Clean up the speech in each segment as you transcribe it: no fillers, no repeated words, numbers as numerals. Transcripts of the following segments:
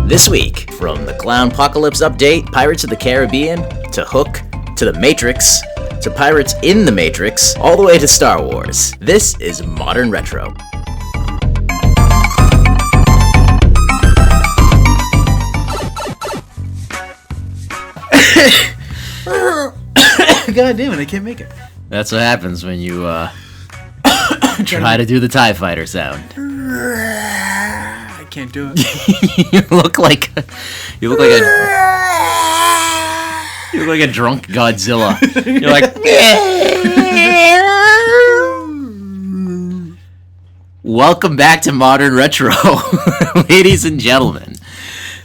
This week, from the Clownpocalypse update, Pirates of the Caribbean, to Hook, to The Matrix, to Pirates in the Matrix, all the way to Star Wars, this is Modern Retro. God damn it, I can't make it. That's what happens when you try to do the TIE Fighter sound. I can't do it. You look like a drunk Godzilla. You're like, welcome back to Modern Retro, ladies and gentlemen.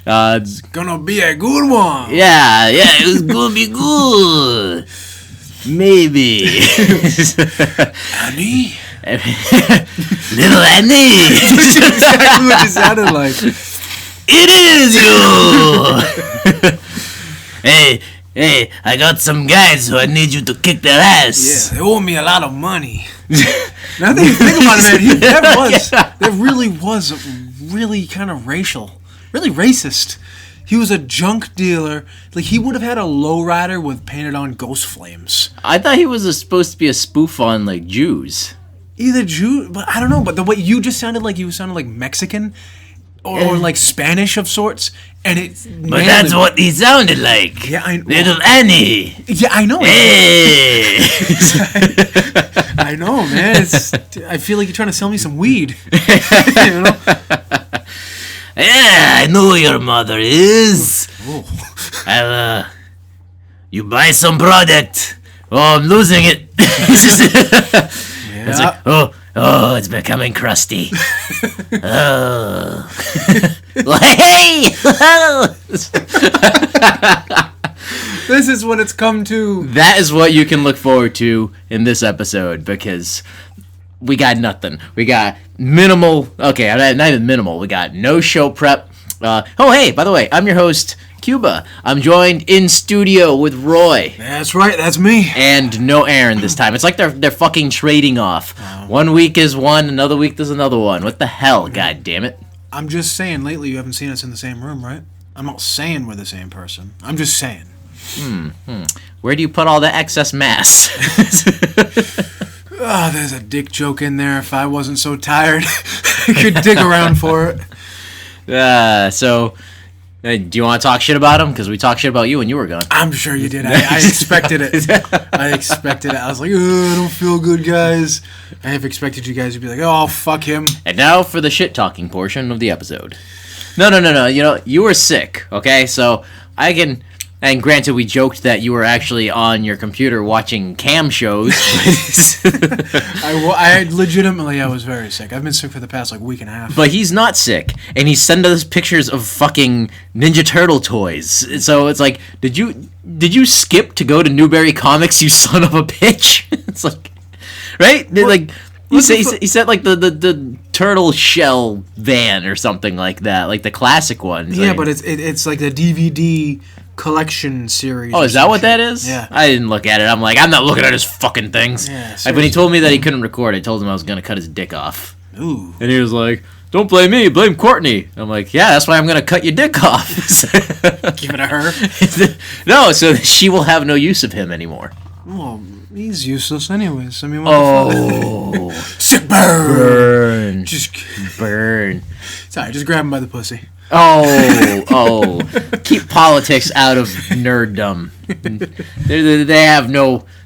It's gonna be a good one. Yeah, it's gonna be good. Maybe. Annie? Little Annie. That's exactly what you sounded like. It is you. Hey, I got some guys who I need you to kick their ass. Yeah, they owe me a lot of money. Now that you think about it, man, that really was really kind of racial. Really racist. He was a junk dealer. Like, he would have had a lowrider with painted on ghost flames. I thought he was supposed to be a spoof on, like, Jews. Either Jew, but I don't know. But the way you just sounded like Mexican or like Spanish of sorts. And But that's what he sounded like. Yeah, Little Annie. Yeah, I know. Hey. I know, man. I feel like you're trying to sell me some weed. You know? Yeah, I know who your mother is. Oh. You buy some product. Oh, I'm losing it. It's like, oh, it's becoming crusty. Oh. Hey! This is what it's come to. That is what you can look forward to in this episode, because we got nothing. We got minimal. Okay, not even minimal. We got no show prep. Hey, by the way, I'm your host, Cuba. I'm joined in studio with Roy. That's right, that's me. And no Aaron this time. It's like they're fucking trading off. Wow. 1 week is one, another week there's another one. What the hell, god damn it. I'm just saying, lately you haven't seen us in the same room, right? I'm not saying we're the same person. I'm just saying. Where do you put all the excess mass? There's a dick joke in there. If I wasn't so tired, I could dig around for it. Do you want to talk shit about him? Because we talked shit about you when you were gone. I'm sure you did. I expected it. I was like, I don't feel good, guys. I have expected you guys to be like, oh, fuck him. And now for the shit-talking portion of the episode. No. You know, you were sick, okay? So I can... And granted, we joked that you were actually on your computer watching cam shows. I legitimately, I was very sick. I've been sick for the past, week and a half. But he's not sick, and he's sending us pictures of fucking Ninja Turtle toys. So it's like, did you skip to go to Newberry Comics, you son of a bitch? It's like, right? He said like the turtle shell van or something like that, like the classic ones. Yeah, but it's like the DVD collection series. Oh, is that what that is? Yeah. I didn't look at it. I'm like, I'm not looking at his fucking things. Yeah, when he told me that he couldn't record, I told him I was going to cut his dick off. Ooh. And he was like, don't blame me, blame Courtney. I'm like, yeah, that's why I'm going to cut your dick off. Give it to her? No, so she will have no use of him anymore. Well, he's useless anyways. I mean, sick burn. Just burn. Sorry, just grab him by the pussy. Oh. Keep politics out of nerddom.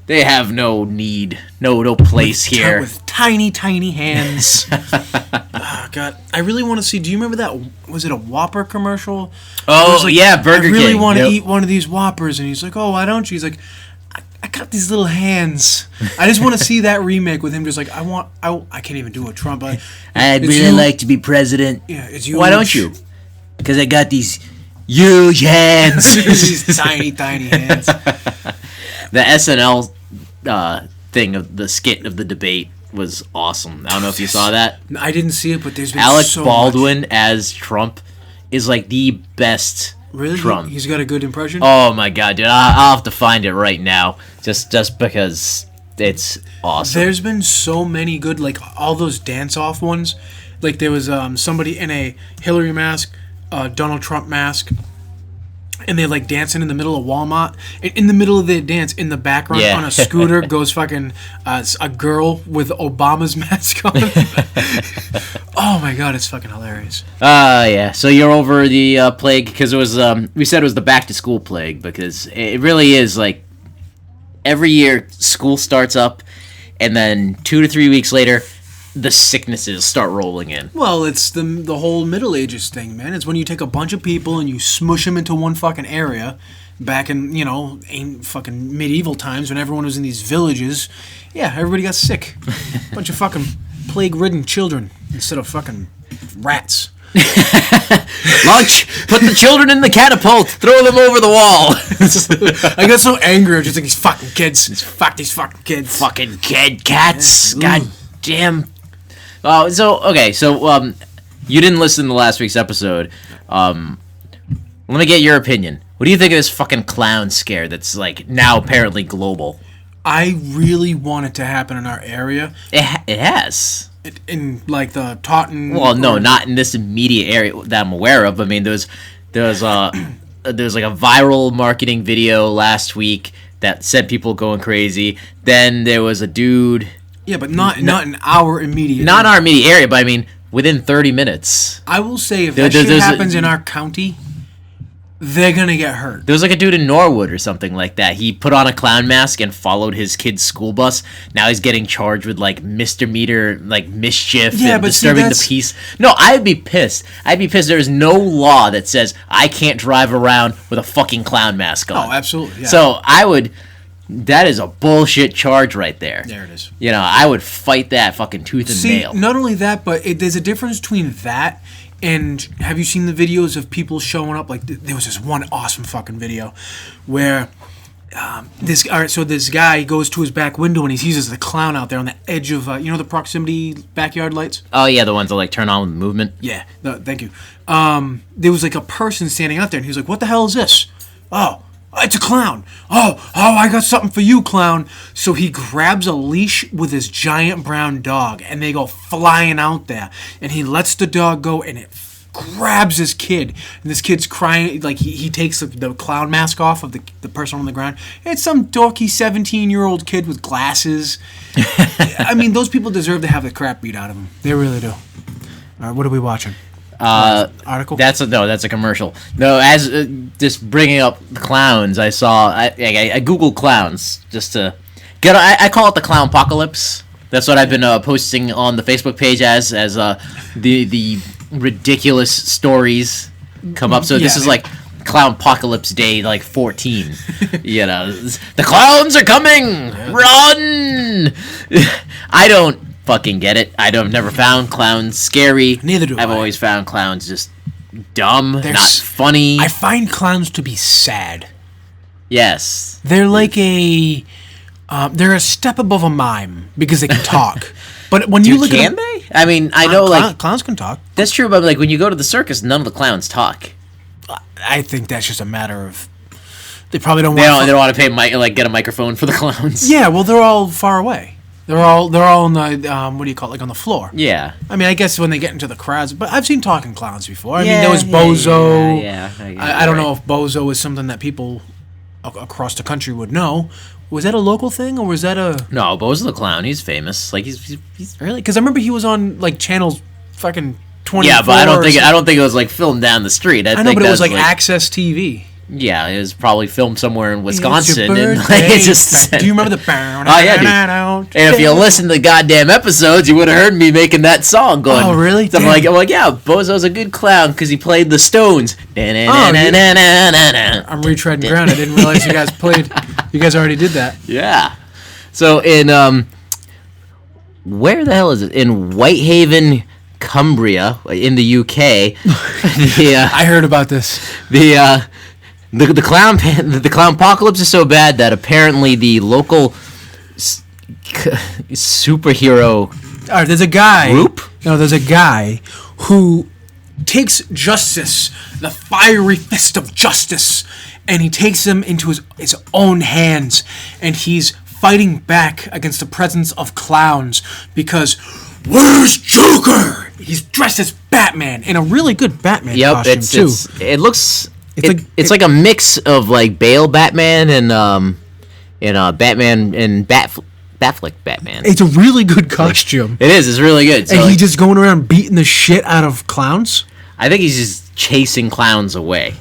They have no need, no place here. With tiny hands. Oh, God. I really want to see, do you remember that, was it a Whopper commercial? Oh, yeah, Burger King. I really want to eat one of these Whoppers. And he's like, oh, why don't you? He's like, I got these little hands. I just want to see that remake with him just like, I can't even do a Trump. I'd really like to be president. Yeah, it's huge. Why don't you? Because I got these huge hands. These tiny hands. The SNL thing of the skit of the debate was awesome. I don't know if you saw that. I didn't see it, but there's been Alec so Baldwin much. as Trump is like the best Really? Trump. He's got a good impression? Oh my god, dude. I'll have to find it right now. Just because it's awesome. There's been so many good, all those dance-off ones. Like, there was somebody in a Hillary mask, Donald Trump mask. And they're like dancing in the middle of Walmart. And in the middle of their dance, in the background on a scooter, goes fucking a girl with Obama's mask on. Oh my god, it's fucking hilarious. Yeah. So you're over the plague because it was. We said it was the back to school plague because it really is like every year school starts up, and then 2 to 3 weeks later, the sicknesses start rolling in. Well, it's the whole Middle Ages thing, man. It's when you take a bunch of people and you smush them into one fucking area. Back in, ain't fucking medieval times when everyone was in these villages. Yeah, everybody got sick. Bunch of fucking plague-ridden children instead of fucking rats. Lunch! Put the children in the catapult! Throw them over the wall! I got so angry. I was just like, these fucking kids. Fuck these fucking kids. Fucking kid cats. God damn. So you didn't listen to last week's episode. Let me get your opinion. What do you think of this fucking clown scare that's like now apparently global? I really want it to happen in our area. It has. In like the Taunton. Well, no, not in this immediate area that I'm aware of. I mean, there's like a viral marketing video last week that sent people going crazy. Then there was a dude. Yeah, but not in our immediate area. Not in our immediate area, but I mean within 30 minutes. I will say if that shit happens in our county, they're gonna get hurt. There was like a dude in Norwood or something like that. He put on a clown mask and followed his kid's school bus. Now he's getting charged with like misdemeanor, like mischief and disturbing the peace. No, I'd be pissed. There's no law that says I can't drive around with a fucking clown mask on. Oh, absolutely. Yeah. So I would. That is a bullshit charge right there. There it is. I would fight that fucking tooth and nail. Not only that, but there's a difference between that and have you seen the videos of people showing up? Like, there was this one awesome fucking video where this guy goes to his back window and he sees the clown out there on the edge of, the proximity backyard lights? Oh, yeah, the ones that, like, turn on with movement? Yeah, thank you. There was, like, a person standing out there and he was like, what the hell is this? Oh, it's a clown. Oh, I got something for you, clown. So he grabs a leash with his giant brown dog, and they go flying out there. And he lets the dog go, and it grabs his kid. And this kid's crying. Like, he takes the clown mask off of the person on the ground. It's some dorky 17-year-old kid with glasses. I mean, those people deserve to have the crap beat out of them. They really do. All right, what are we watching? Article? That's a commercial. No, as just bringing up clowns, I saw I googled clowns just to get. I call it the Clownpocalypse. That's what I've been posting on the Facebook page as the ridiculous stories come up. So this is like Clownpocalypse Day like 14. The clowns are coming. Run! I don't fucking get it. I've never found clowns scary. Neither do I. I've always found clowns just dumb, not funny. I find clowns to be sad. Yes. They're like they're a step above a mime because they can talk. But when you look at them, they? I mean, I know like clowns can talk. That's true, but like when you go to the circus, none of the clowns talk. I think that's just a matter of they probably don't. They don't want to pay get a microphone for the clowns. Yeah, well, they're all far away. They're all on the what do you call it, like on the floor. Yeah. I mean, I guess when they get into the crowds, but I've seen talking clowns before. I mean, there was Bozo. Yeah. I don't know if Bozo is something that people across the country would know. Was that a local thing or was that a? No, Bozo the clown. He's famous. Like he's really because I remember he was on like channels fucking 24. Yeah, but I don't think it was like filmed down the street. I know, but it was like Access TV. Yeah, it was probably filmed somewhere in Wisconsin. And do you remember the? Oh yeah, dude. And if you listen to the goddamn episodes, you would have heard me making that song. Going, oh really? So I'm like, yeah, Bozo's a good clown because he played the Stones. I'm retreading ground. I didn't realize you guys played. You guys already did that. Yeah. So in where the hell is it? In Whitehaven, Cumbria, in the UK. I heard about this. The Clownpocalypse is so bad that apparently the local superhero all right, there's a guy group. No, there's a guy who takes justice, the fiery fist of justice, and he takes them into his own hands, and he's fighting back against the presence of clowns because where's Joker? He's dressed as Batman in a really good Batman costume too. It looks it's like a mix of like Bale Batman and Batman and Batfleck Batman. It's a really good costume. It is. It's really good. So and he's just going around beating the shit out of clowns. I think he's just chasing clowns away.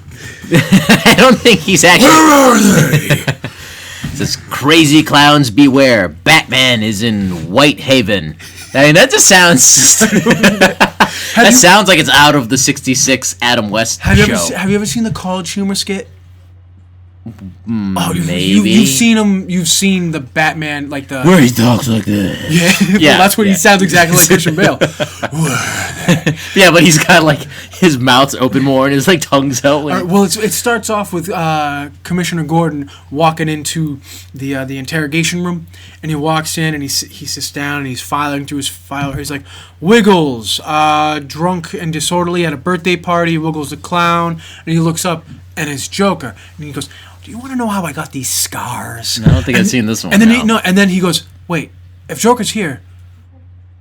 I don't think he's actually. Where are they? It says, "Crazy clowns beware! Batman is in Whitehaven." I mean, that just sounds. Sounds like it's out of the '66 Adam West show. Have you ever seen the College Humor skit? Maybe you've seen him. You've seen the Batman, like the where he talks like this. Yeah, well, that's what he sounds exactly like Christian Bale. Yeah, but he's got like his mouth's open more and his like tongue's out. Like... Well, it starts off with Commissioner Gordon walking into the interrogation room, and he walks in and he sits down and he's filing through his file. He's like, Wiggles, drunk and disorderly at a birthday party. Wiggles the clown, and he looks up and it's Joker, and he goes, "Do you want to know how I got these scars?" No, I don't think I've seen this one. And then he goes, "Wait, if Joker's here,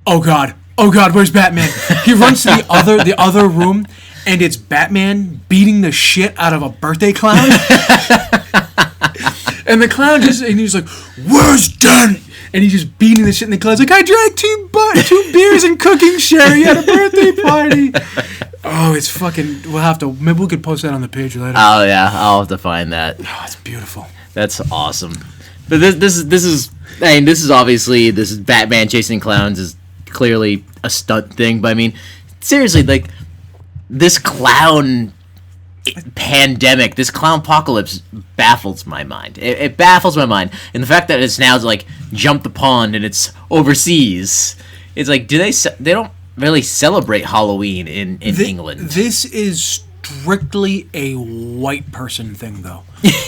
oh god, where's Batman?" He runs to the other room, and it's Batman beating the shit out of a birthday clown. And the clown he's like, "Where's Dent?" And he's just beating the shit, and the clown's like, "I drank two beers and cooking sherry at a birthday party." Oh, it's fucking. Maybe we could post that on the page later. Oh yeah, I'll have to find that. Oh, it's beautiful. That's awesome. But this is obviously Batman chasing clowns is clearly a stunt thing. But I mean, seriously, like this clown pandemic, this clownpocalypse baffles my mind. It baffles my mind, and the fact that it's now like jumped the pond and it's overseas. It's like, they don't really celebrate Halloween in England. This is strictly a white person thing, though.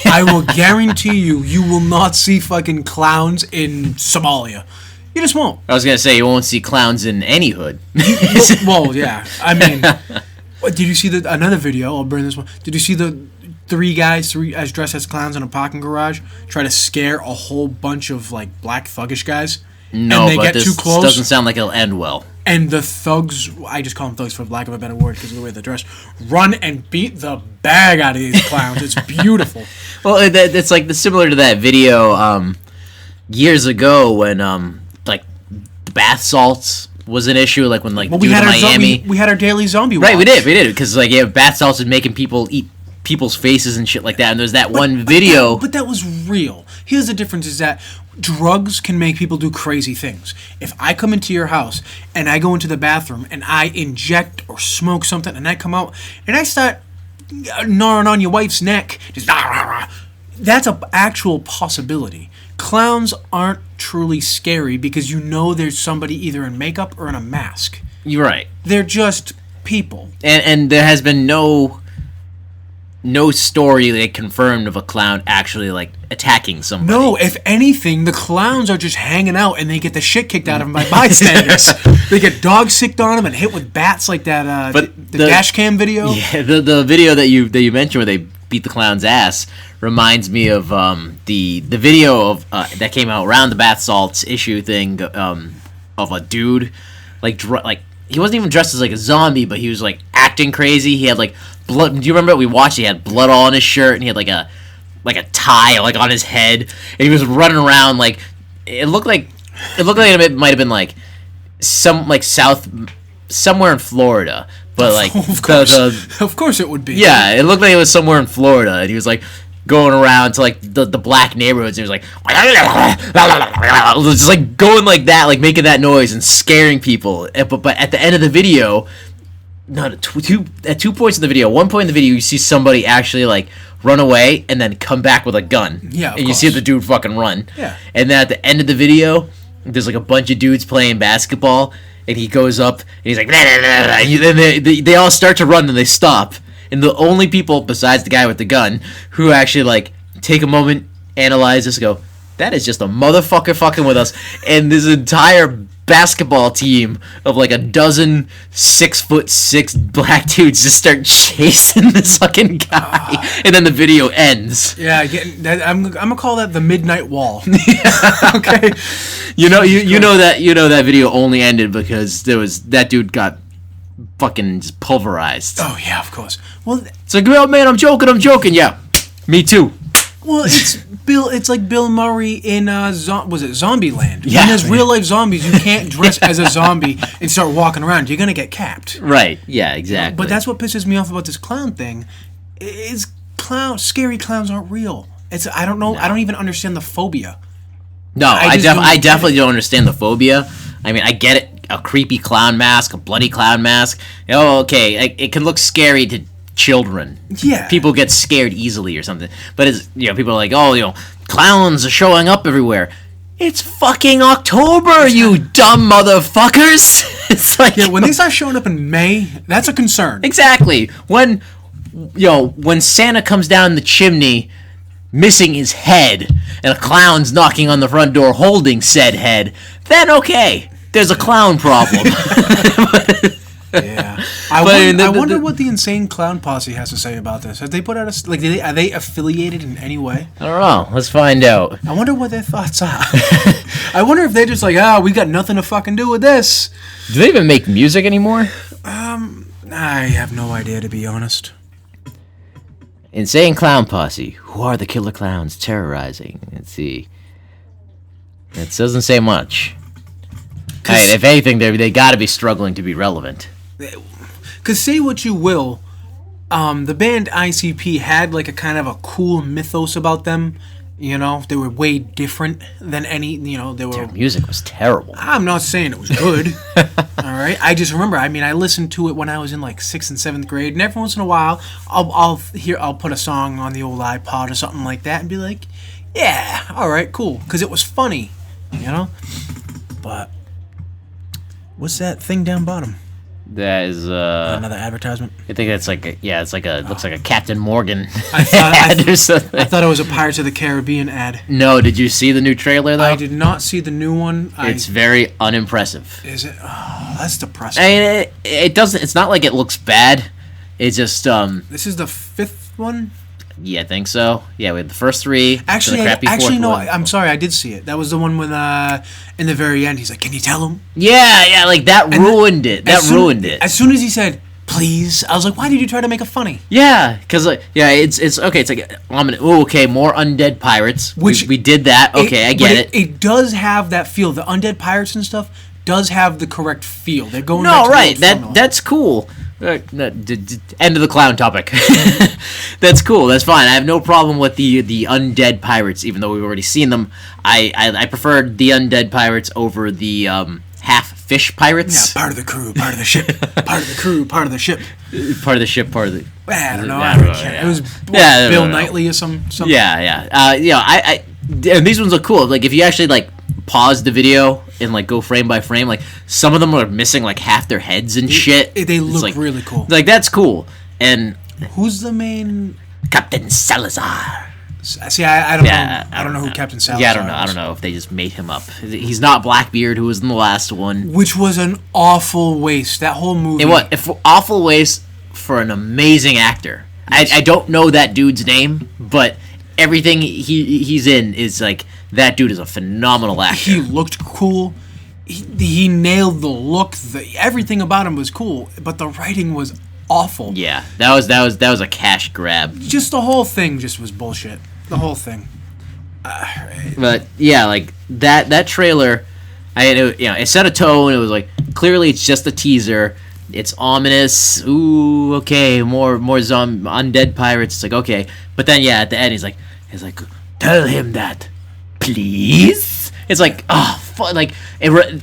I will guarantee you will not see fucking clowns in Somalia. You just won't. I was gonna say you won't see clowns in any hood. Well, yeah. I mean, did you see another video? I'll bring this one. Did you see the three guys as dressed as clowns in a parking garage try to scare a whole bunch of like black thuggish guys? No, and they but get this too close. Doesn't sound like it'll end well. And the thugs, I just call them thugs for lack of a better word because of the way they're dressed, run and beat the bag out of these clowns. It's beautiful. Well, it's like similar to that video years ago when like bath salts was an issue, like when like well, dude in Miami. We had our daily zombie watch. Right, we did because like bath salts was making people eat people's faces and shit like that. And there's that one video. But that was real. Here's the difference: is that drugs can make people do crazy things. If I come into your house and I go into the bathroom and I inject or smoke something and I come out and I start gnawing on your wife's neck, just that's an actual possibility. Clowns aren't truly scary because you know there's somebody either in makeup or in a mask. You're right. They're just people. And there has been no story like confirmed of a clown actually like attacking somebody. No, if anything, the clowns are just hanging out and they get the shit kicked out of them by bystanders. They get dog sicked on them and hit with bats like that. But the dash cam video. Yeah, the video that you mentioned where they beat the clown's ass reminds me of the video of that came out around the bath salts issue thing of a dude like he wasn't even dressed as like a zombie, but he was like acting crazy. He had like blood. Do you remember we watched? He had blood all on his shirt, and he had like a tie like on his head, and he was running around like it looked like it might have been like somewhere in Florida, but like of course it would be. Yeah, it looked like it was somewhere in Florida, and he was like going around to like the black neighborhoods, and he was like just like going like that, like making that noise and scaring people. But at the end of the video, at 2 points in the video, one point in the video you see somebody actually like run away and then come back with a gun. Yeah, and you see the dude fucking run. Yeah, and then at the end of the video, there's like a bunch of dudes playing basketball, and he goes up and he's like, and then they all start to run and they stop. And the only people besides the guy with the gun who actually like take a moment, analyze this, and go, that is just a motherfucker fucking with us. And this entire basketball team of like a dozen 6'6" black dudes just start chasing this fucking guy, and then the video ends. Yeah, I'm gonna call that the midnight wall. Okay. You know that video only ended because that dude got fucking just pulverized. Oh yeah, of course. Well, it's like, oh man, I'm joking. Yeah, me too. Well, it's like Bill Murray in was it Zombieland? Yeah. When there's real life zombies, you can't dress as a zombie and start walking around. You're gonna get capped. Right. Yeah. Exactly. But that's what pisses me off about this clown thing. Is scary clowns aren't real. I don't know. No. I don't even understand the phobia. No, I definitely don't understand the phobia. I mean, I get it. A creepy clown mask, a bloody clown mask. Oh, okay. It can look scary to children. Yeah. People get scared easily or something. But it's, people are like, oh, clowns are showing up everywhere. It's fucking October, you dumb motherfuckers. It's like, yeah, when they start showing up in May, that's a concern. Exactly. When Santa comes down the chimney missing his head and a clown's knocking on the front door holding said head, then okay, there's a clown problem. Yeah, I wonder what the Insane Clown Posse has to say about this. Have they put out are they affiliated in any way? I don't know. Let's find out. I wonder what their thoughts are. I wonder if they're just like, we got nothing to fucking do with this. Do they even make music anymore? I have no idea, to be honest. Insane Clown Posse. Who are the killer clowns terrorizing? Let's see. It doesn't say much. Right, if anything, they got to be struggling to be relevant. Because say what you will, the band ICP had like a kind of a cool mythos about them. They were way different than any. Their music was terrible. I'm not saying it was good. All right, I just remember. I mean, I listened to it when I was in like 6th and 7th grade, and every once in a while, I'll put a song on the old iPod or something like that, and be like, yeah, all right, cool, because it was funny, But what's that thing down bottom? That is another advertisement. I think that's like looks like a Captain Morgan ad or something. I thought it was a Pirates of the Caribbean ad. No, did you see the new trailer though? I did not see the new one. It's very unimpressive. Is it? Oh, that's depressing. I mean, it doesn't. It's not like it looks bad. It's just This is the 5th one. Yeah, I think so. Yeah, we had the first 3. Actually, no. I'm sorry, I did see it. That was the one when, in the very end, he's like, "Can you tell him?" Yeah, like that ruined it. That ruined it. As soon as he said, "Please," I was like, "Why did you try to make it funny?" Yeah, because it's okay. It's like okay, more undead pirates. Which we did that. Okay, I get it. It does have that feel. The undead pirates and stuff does have the correct feel. They're going. No, right. That's cool. End of the clown topic. That's cool. That's fine. I have no problem with the undead pirates, even though we've already seen them. I preferred the undead pirates over the half fish pirates. Yeah, part of the crew, part of the ship, part of the crew, part of the ship, part of the ship, part of the. I don't know. It was Bill Knightley or something. Yeah. And these ones look cool. Like if you actually pause the video and go frame by frame, some of them are missing half their heads and shit. They look really cool. That's cool. And who's the main? Captain Salazar. See, I don't know. I don't know who Captain Salazar is. Yeah, I don't know if they just made him up. He's not Blackbeard, who was in the last one. Which was an awful waste. That whole movie. Awful waste for an amazing actor. Yes. I don't know that dude's name, but everything he's in is that dude is a phenomenal actor. He looked cool. He nailed the look. Everything about him was cool, but the writing was awful. Yeah, that was a cash grab. Just the whole thing just was bullshit. The whole thing. But yeah, that trailer, it set a tone. It was clearly it's just a teaser. It's ominous. Ooh, okay, more undead pirates. It's okay, but then at the end he's like, tell him that, please. It's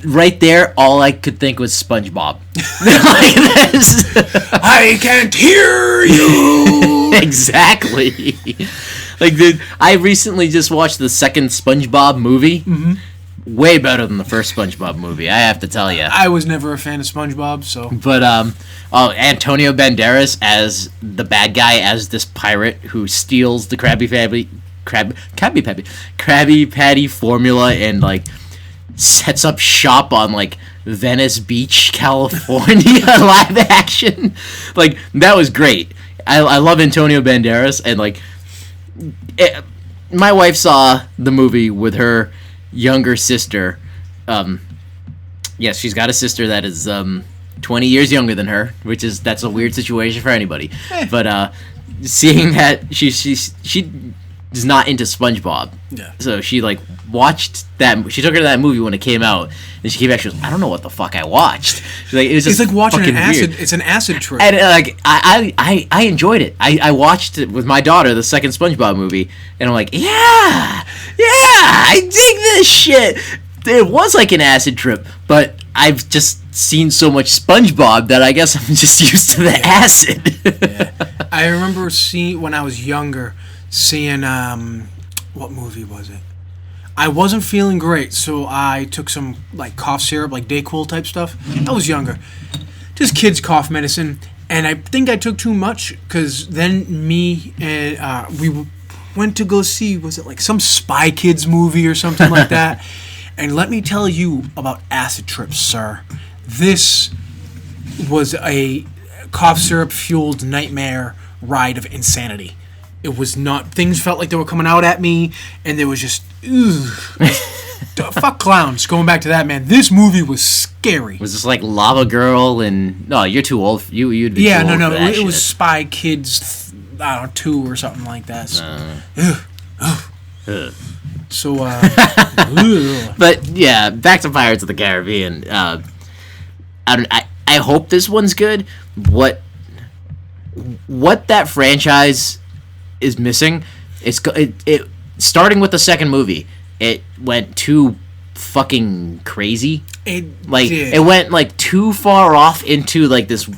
right there. All I could think was SpongeBob. I can't hear you. Exactly. Dude, I recently just watched the second SpongeBob movie. Mm-hmm. Way better than the first SpongeBob movie, I have to tell you. I was never a fan of SpongeBob, so. But Antonio Banderas as the bad guy, as this pirate who steals the Krabby Patty formula and sets up shop on like Venice Beach, California, live action. Like that was great. I love Antonio Banderas, and like my wife saw the movie with her younger sister. Yes, she's got a sister that is 20 years younger than her, that's a weird situation for anybody. But seeing that she is not into SpongeBob, so she like watched that. She took her to that movie when it came out, and she came back. She was, I don't know what the fuck I watched. She's like, it's like watching an acid. Weird. It's an acid trip. And like I enjoyed it. I watched it with my daughter, the second SpongeBob movie, and I'm like, yeah, I dig this shit. It was like an acid trip, but I've just seen so much SpongeBob that I guess I'm just used to the acid. I remember when I was younger, seeing what movie was it? I wasn't feeling great, so I took some like cough syrup, like Dayquil type stuff. I was younger, just kids' cough medicine, and I think I took too much because then me and we went to go see, was it like some Spy Kids movie or something like that? And let me tell you about acid trips, sir. This was a cough syrup fueled nightmare ride of insanity. It was not. Things felt like they were coming out at me, and there was just fuck clowns. Going back to that, man. This movie was scary. Was this like Lava Girl? And no, you're too old. You'd be too old for that it was shit. Spy Kids. I don't know, 2 or something like that. So, but yeah, back to Pirates of the Caribbean. I hope this one's good. What that franchise is missing, it starting with the second movie, it went too fucking crazy. It went like too far off into like this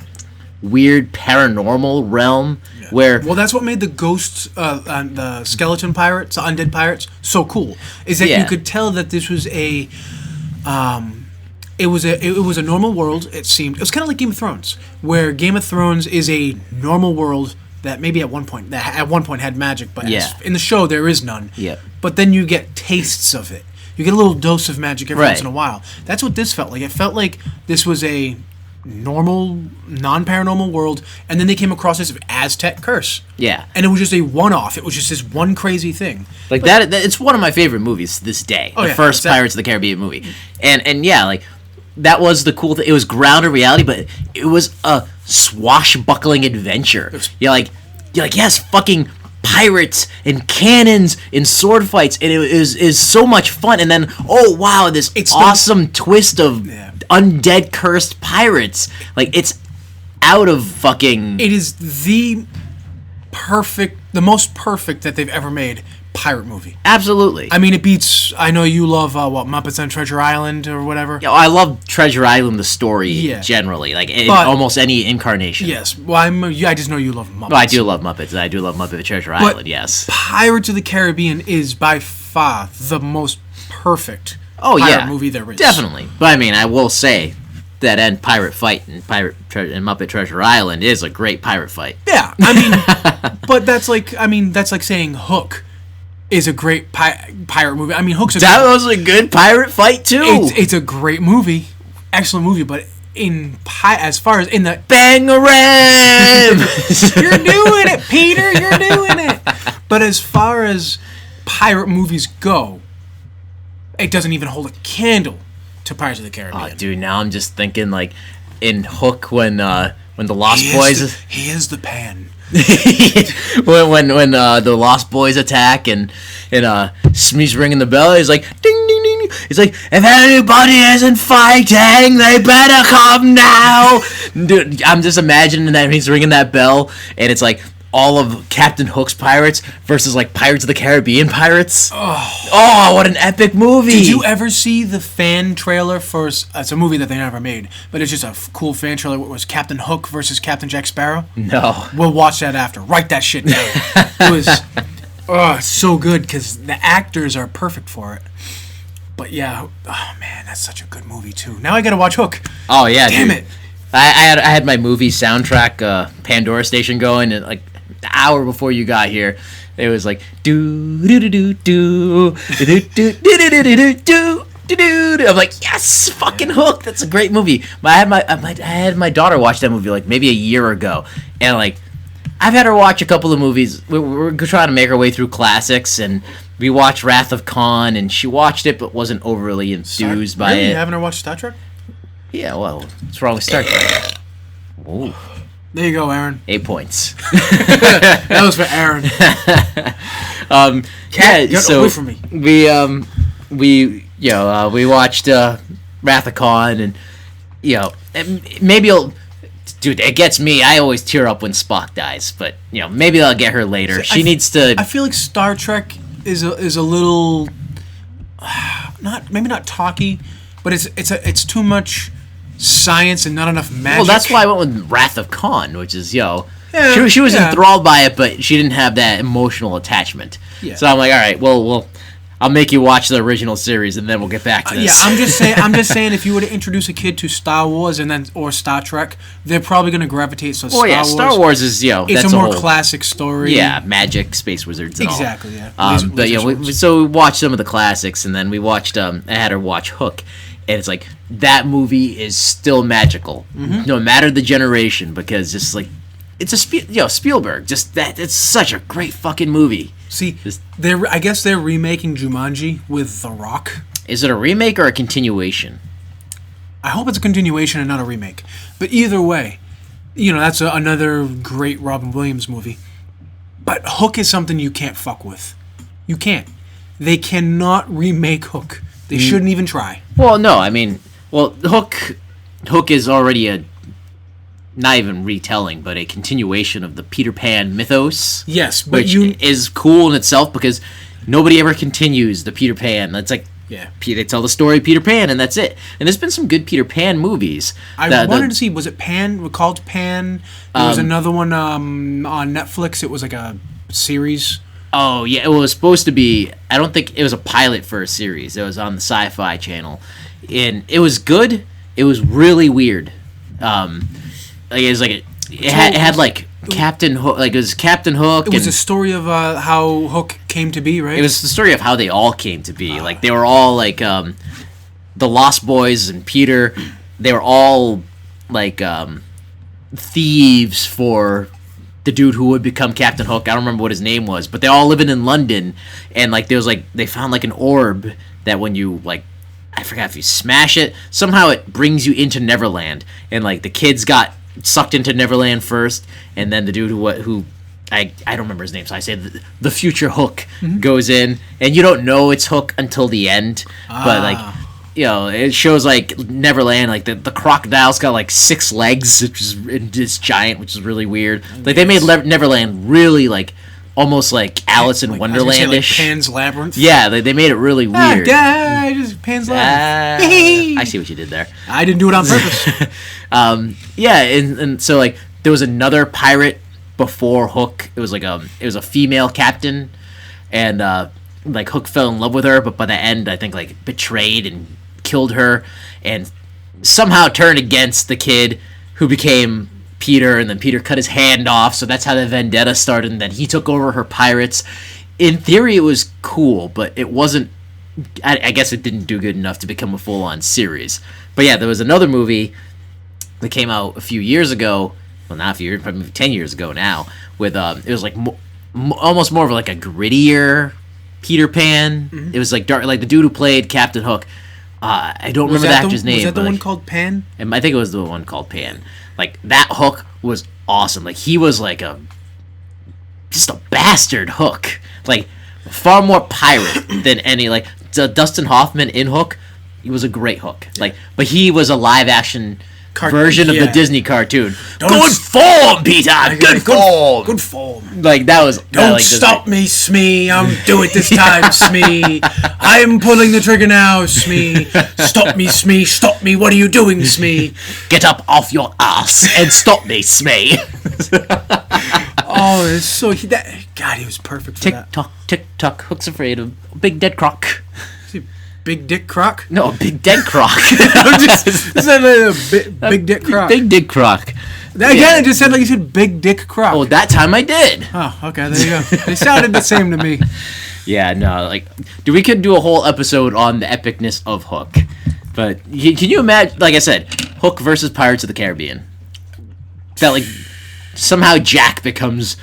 weird paranormal realm. Where that's what made the ghosts and the skeleton pirates, the undead pirates, so cool. Is that you could tell that this was a it was a normal world. It seemed it was kind of like Game of Thrones, where Game of Thrones is a normal world that maybe at one point had magic, but in the show there is none. Yeah. But then you get tastes of it. You get a little dose of magic every once in a while. That's what this felt like. It felt like this was a normal, non-paranormal world, and then they came across this Aztec curse. Yeah. And it was just a one-off. It was just this one crazy thing. Like that it's one of my favorite movies to this day. The first Pirates of the Caribbean movie. And yeah, like that was the cool thing. It was grounded in reality, but it was a swashbuckling adventure. You're like, yes, fucking pirates and cannons and sword fights, and it is so much fun. And then, oh wow, this awesome twist of undead cursed pirates. Like it's out of fucking. It is the most perfect that they've ever made pirate movie. Absolutely. I mean, it beats. I know you love Muppets on Treasure Island or whatever. Yeah, I love Treasure Island, the story generally, like in almost any incarnation. Yes, well, I just know you love Muppets. Well, I do love Muppets. I do love Muppet Treasure Island. Yes. Pirates of the Caribbean is by far the most perfect pirate movie there is. Definitely. But I mean, I will say that end pirate fight in Muppet Treasure Island is a great pirate fight. Yeah, I mean, but that's like saying Hook is a great pirate movie. I mean, Hook's that was a good pirate fight too. It's a great movie, excellent movie. But as far as in the Bangarang, you're doing it, Peter. You're doing it. But as far as pirate movies go, it doesn't even hold a candle to Pirates of the Caribbean. Oh, dude, now I'm just thinking like in Hook when the Lost Boys. He is the pan. when the Lost Boys attack and Smee's ringing the bell, he's like ding ding ding. He's like, if anybody isn't fighting, they better come now. Dude, I'm just imagining that he's ringing that bell, and it's like all of Captain Hook's pirates versus like Pirates of the Caribbean pirates. Oh, what an epic movie! Did you ever see the fan trailer for? It's a movie that they never made, but it's just a cool fan trailer. It was Captain Hook versus Captain Jack Sparrow. No, we'll watch that after. Write that shit down. It was it's so good because the actors are perfect for it. But yeah, oh man, that's such a good movie too. Now I gotta watch Hook. Oh yeah, damn dude. it! I had my movie soundtrack Pandora station going, and like an hour before you got here, it was like do do do do do do do do do do do. dude. I'm like, yes, fucking Hook. That's a great movie. I had my daughter watch that movie like maybe a year ago, and like I've had her watch a couple of movies. We're trying to make our way through classics, and we watched Wrath of Khan, and she watched it but wasn't overly enthused by it. You haven't watched Star Trek? Yeah, well, what's wrong with Star Trek? Whoa. There you go, Aaron. 8 points. That was for Aaron. Cat, get away from me. We watched Wrath of Khan, and maybe dude, it gets me. I always tear up when Spock dies, but maybe I'll get her later. She needs to. I feel like Star Trek is a little maybe not talky, but it's too much science and not enough magic. Well, that's why I went with Wrath of Khan, which is she was enthralled by it, but she didn't have that emotional attachment. Yeah. So I'm like, all right, well, I'll make you watch the original series, and then we'll get back to this. I'm just saying, if you were to introduce a kid to Star Wars or Star Trek, they're probably going to gravitate. So Star Wars is it's that's a more classic story. Yeah, magic, space wizards, and exactly. All. Yeah. So we watched some of the classics, and then we watched. I had her watch Hook. And it's like, that movie is still magical, no matter the generation, because just like, it's a Spielberg. Just that, it's such a great fucking movie. See, I guess they're remaking Jumanji with The Rock. Is it a remake or a continuation? I hope it's a continuation and not a remake. But either way, that's another great Robin Williams movie. But Hook is something you can't fuck with. You can't. They cannot remake Hook. They shouldn't even try. Well, no, I mean, Hook is already not even retelling, but a continuation of the Peter Pan mythos. Yes, but which is cool in itself because nobody ever continues the Peter Pan. That's like, they tell the story of Peter Pan, and that's it. And there's been some good Peter Pan movies. I wanted to see, was it Pan? Called Pan? There was another one on Netflix. It was like a series. Oh, yeah, it was supposed to be, I don't think it was a pilot for a series. It was on the Sci-Fi Channel. And it was good. It was really weird. It had like Captain Hook, like it was Captain Hook. It was a story of how Hook came to be, right? It was the story of how they all came to be. Like they were all like the Lost Boys and Peter. They were all like thieves for the dude who would become Captain Hook. I don't remember what his name was, but they're all living in London, and like there was like they found like an orb that when you like, I forgot if you smash it, somehow it brings you into Neverland, and like the kids got sucked into Neverland first, and then the dude who I don't remember his name, so I say the future Hook goes in, and you don't know it's Hook until the end, but like it shows like Neverland, like the crocodile's got like 6 legs, which is it's giant, which is really weird. Like they made Neverland really like almost like Alice in Wonderland-ish. Like Pan's Labyrinth. Yeah, they made it really weird. Just Pan's Labyrinth. I see what you did there. I didn't do it on purpose. And so like there was another pirate before Hook. It was like it was a female captain, and like Hook fell in love with her, but by the end I think like betrayed and killed her, and somehow turned against the kid who became Peter, and then Peter cut his hand off, so that's how the vendetta started, and then he took over her pirates. In theory it was cool, but it wasn't, I guess it didn't do good enough to become a full-on series. But yeah, there was another movie that came out a few years ago, well not a few years, probably 10 years ago now, with it was like almost more of like a grittier Peter Pan. It was like dark, like the dude who played Captain Hook. I don't remember the actor's name. Was that the one called Pan? I think it was the one called Pan. Like that Hook was awesome. Like he was like just a bastard Hook. Like far more pirate than any. Like Dustin Hoffman in Hook, he was a great Hook. Like, but he was a live action version of the Disney cartoon. Good form, Peter. Good form. Good form. Like that was. Don't stop me, Smee. I'm doing it this time, Smee. I'm pulling the trigger now, Smee. Stop me, Smee. Stop me. What are you doing, Smee? Get up off your ass and stop me, Smee. Oh, it's so God, he was perfect for that. Tick tock. Hook's afraid of Big Dead Croc. Big Dick Croc? No, Big Dead Croc. Big Dick Croc. Big Dick Croc. Again, it just sounded like you said Big Dick Croc. Oh, that time I did. Oh, okay, there you go. They sounded the same to me. Yeah, no, like, we could do a whole episode on the epicness of Hook. But can you imagine, like I said, Hook versus Pirates of the Caribbean? That, like, somehow Jack becomes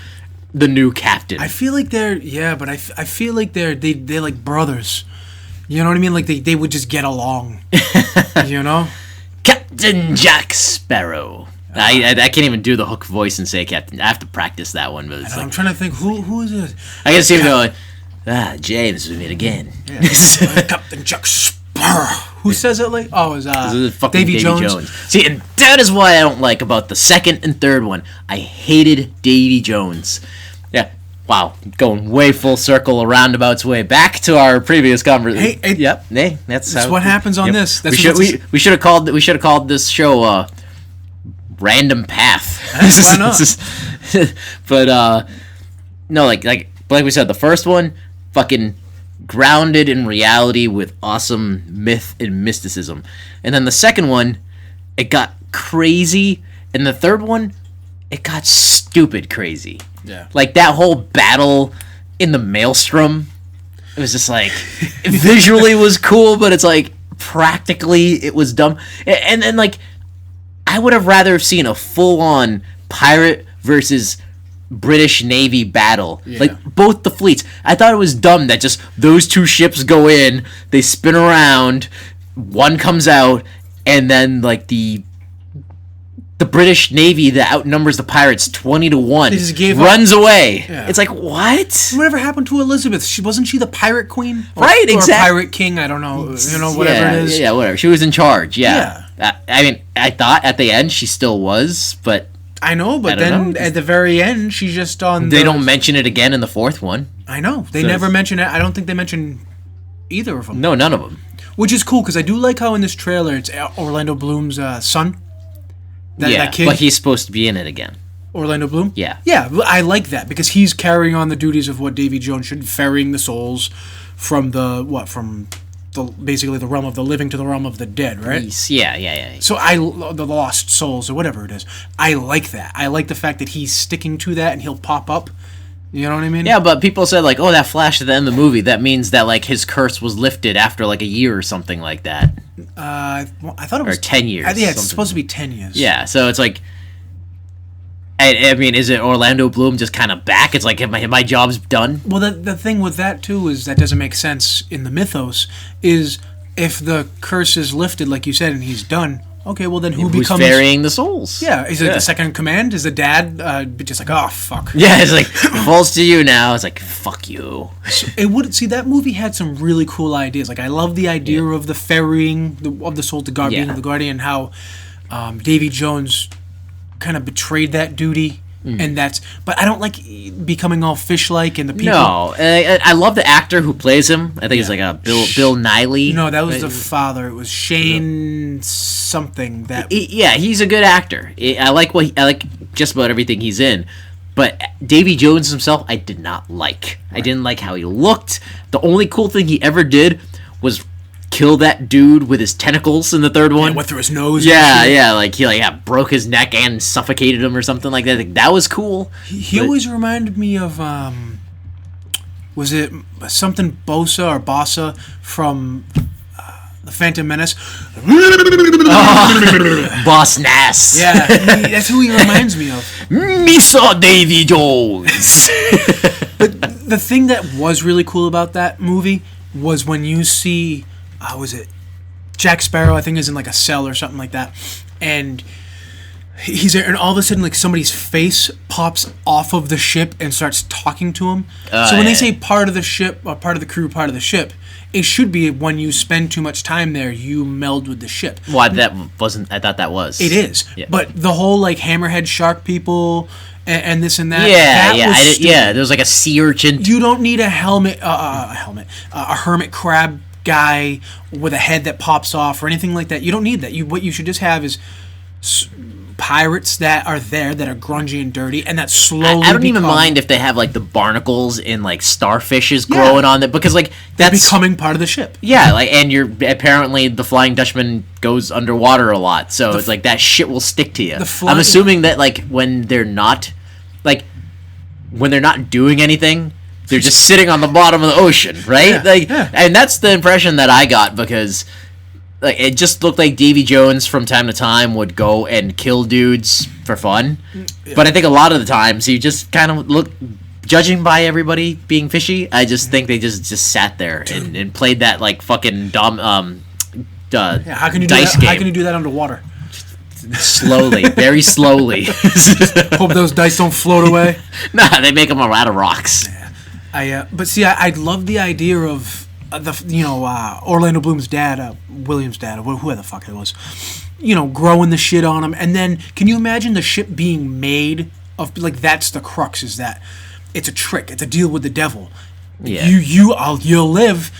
the new captain. I feel like they're, but I feel like they're like brothers. You know what I mean? Like, they would just get along. You know? Captain Jack Sparrow. I can't even do the Hook voice and say Captain. I have to practice that one. But it's I'm trying to think, who is this? I can see him going, James, we meet again. Yeah. Captain Jack Sparrow. Who says it like? Oh, it's Davy Jones. See, and that is what I don't like about the second and third one. I hated Davy Jones. Yeah. Wow, going way full circle, a roundabout's way back to our previous conversation. Hey, that's what happens on this. That's we should have called this show Random Path. Why not? But no, like we said, the first one fucking grounded in reality with awesome myth and mysticism, and then the second one, it got crazy, and the third one, it got stupid crazy. Yeah. Like that whole battle in the maelstrom, it was just like visually was cool, but it's like practically it was dumb. And then like I would have rather seen a full-on pirate versus British Navy battle. Yeah. Like both the fleets. I thought it was dumb that just those two ships go in, they spin around, one comes out, and then like the British Navy that outnumbers the pirates 20-1 runs away. Yeah. It's like, what? Whatever happened to Elizabeth? Wasn't she the pirate queen? Right, exactly. Or pirate king? I don't know. You know, whatever it is. Yeah, whatever. She was in charge. Yeah. I mean, I thought at the end she still was, but I know. But then at the very end, she's just on. They don't mention it again in the fourth one. I know. They never mention it. I don't think they mention either of them. No, none of them. Which is cool because I do like how in this trailer it's Orlando Bloom's son. That kid. But he's supposed to be in it again. Orlando Bloom? Yeah. Yeah, I like that because he's carrying on the duties of what Davy Jones should, ferrying the souls from basically the realm of the living to the realm of the dead, right? Yeah. So the lost souls or whatever it is. I like that. I like the fact that he's sticking to that and he'll pop up. You know what I mean? Yeah, but people said like, oh, that flash at the end of the movie, that means that like his curse was lifted after like a year or something like that. I thought it was 10 years. Yeah, it's supposed to be 10 years. Yeah, so it's like, I mean, is it Orlando Bloom just kind of back? It's like, my job's done? Well, the thing with that too is that doesn't make sense in the mythos. Is if the curse is lifted, like you said, and he's done. Okay, well then who's ferrying the souls? Yeah, is it the second in command? Is the dad just like, oh fuck? Yeah, it's like it falls to you now. It's like fuck you. So that movie had some really cool ideas. Like I love the idea of the ferrying of the soul to being the guardian. How Davy Jones kind of betrayed that duty. And but I don't like becoming all fish-like and the people. No, I love the actor who plays him. I think it's like a Bill Nighy. No, that was the father. It was Shane something. He's a good actor. I like just about everything he's in. But Davy Jones himself, I did not like. Right. I didn't like how he looked. The only cool thing he ever did was kill that dude with his tentacles in the third one. Went through his nose. Yeah, like he broke his neck and suffocated him or something like that. Like, that was cool. He always reminded me of was it something Bossa from the Phantom Menace? Boss Nass. Yeah, that's who he reminds me of. Mr. Davy Jones. But the thing that was really cool about that movie was when you see, was it Jack Sparrow? I think is in like a cell or something like that, and he's there, and all of a sudden, like somebody's face pops off of the ship and starts talking to him. So when they say part of the ship, or part of the crew, part of the ship, it should be when you spend too much time there, you meld with the ship. Well, that wasn't. I thought that was. It is, but the whole like hammerhead shark people. And this and that. There was like a sea urchin. You don't need a hermit crab guy with a head that pops off or anything like that. You don't need that. What you should just have is pirates that are there that are grungy and dirty and that slowly. I don't even mind if they have like the barnacles and like starfishes growing on it because like that's becoming part of the ship. Yeah, like and apparently the Flying Dutchman goes underwater a lot, so it's like that shit will stick to you. I'm assuming that like when they're not doing anything, they're just sitting on the bottom of the ocean, right? And that's the impression that I got, because like it just looked like Davy Jones from time to time would go and kill dudes for fun. But I think a lot of the times he just kind of judging by everybody being fishy, I just think they just sat there and played that like fucking dumb how can you dice do that? game. How can you do that underwater? Slowly, very slowly. Hope those dice don't float away. Nah, they make them out of rocks. But see, I love the idea of Orlando Bloom's dad, William's dad, whoever the fuck it was, growing the shit on him, and then can you imagine the ship being made of like that's the crux, is that it's a trick, it's a deal with the devil. Yeah. You'll live,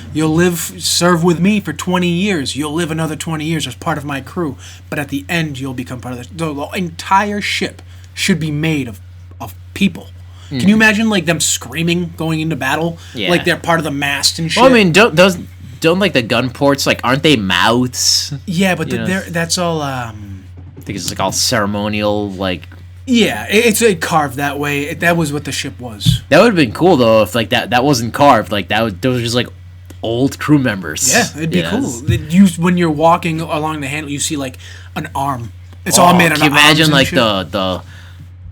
serve with me for 20 years. You'll live another 20 years as part of my crew. But at the end, you'll become part of the entire ship should be made of people. Can you imagine like them screaming going into battle, like they're part of the mast and shit? Well, I mean, don't like the gun ports, like aren't they mouths? Yeah, but that's all. I think it's like all ceremonial, like. Yeah, it's carved that way. That was what the ship was. That would have been cool though if like that wasn't carved. Like those were just like old crew members. Yeah, it'd be cool. When you're walking along the handle, you see like an arm. It's all made out of arms. Can you imagine like shit.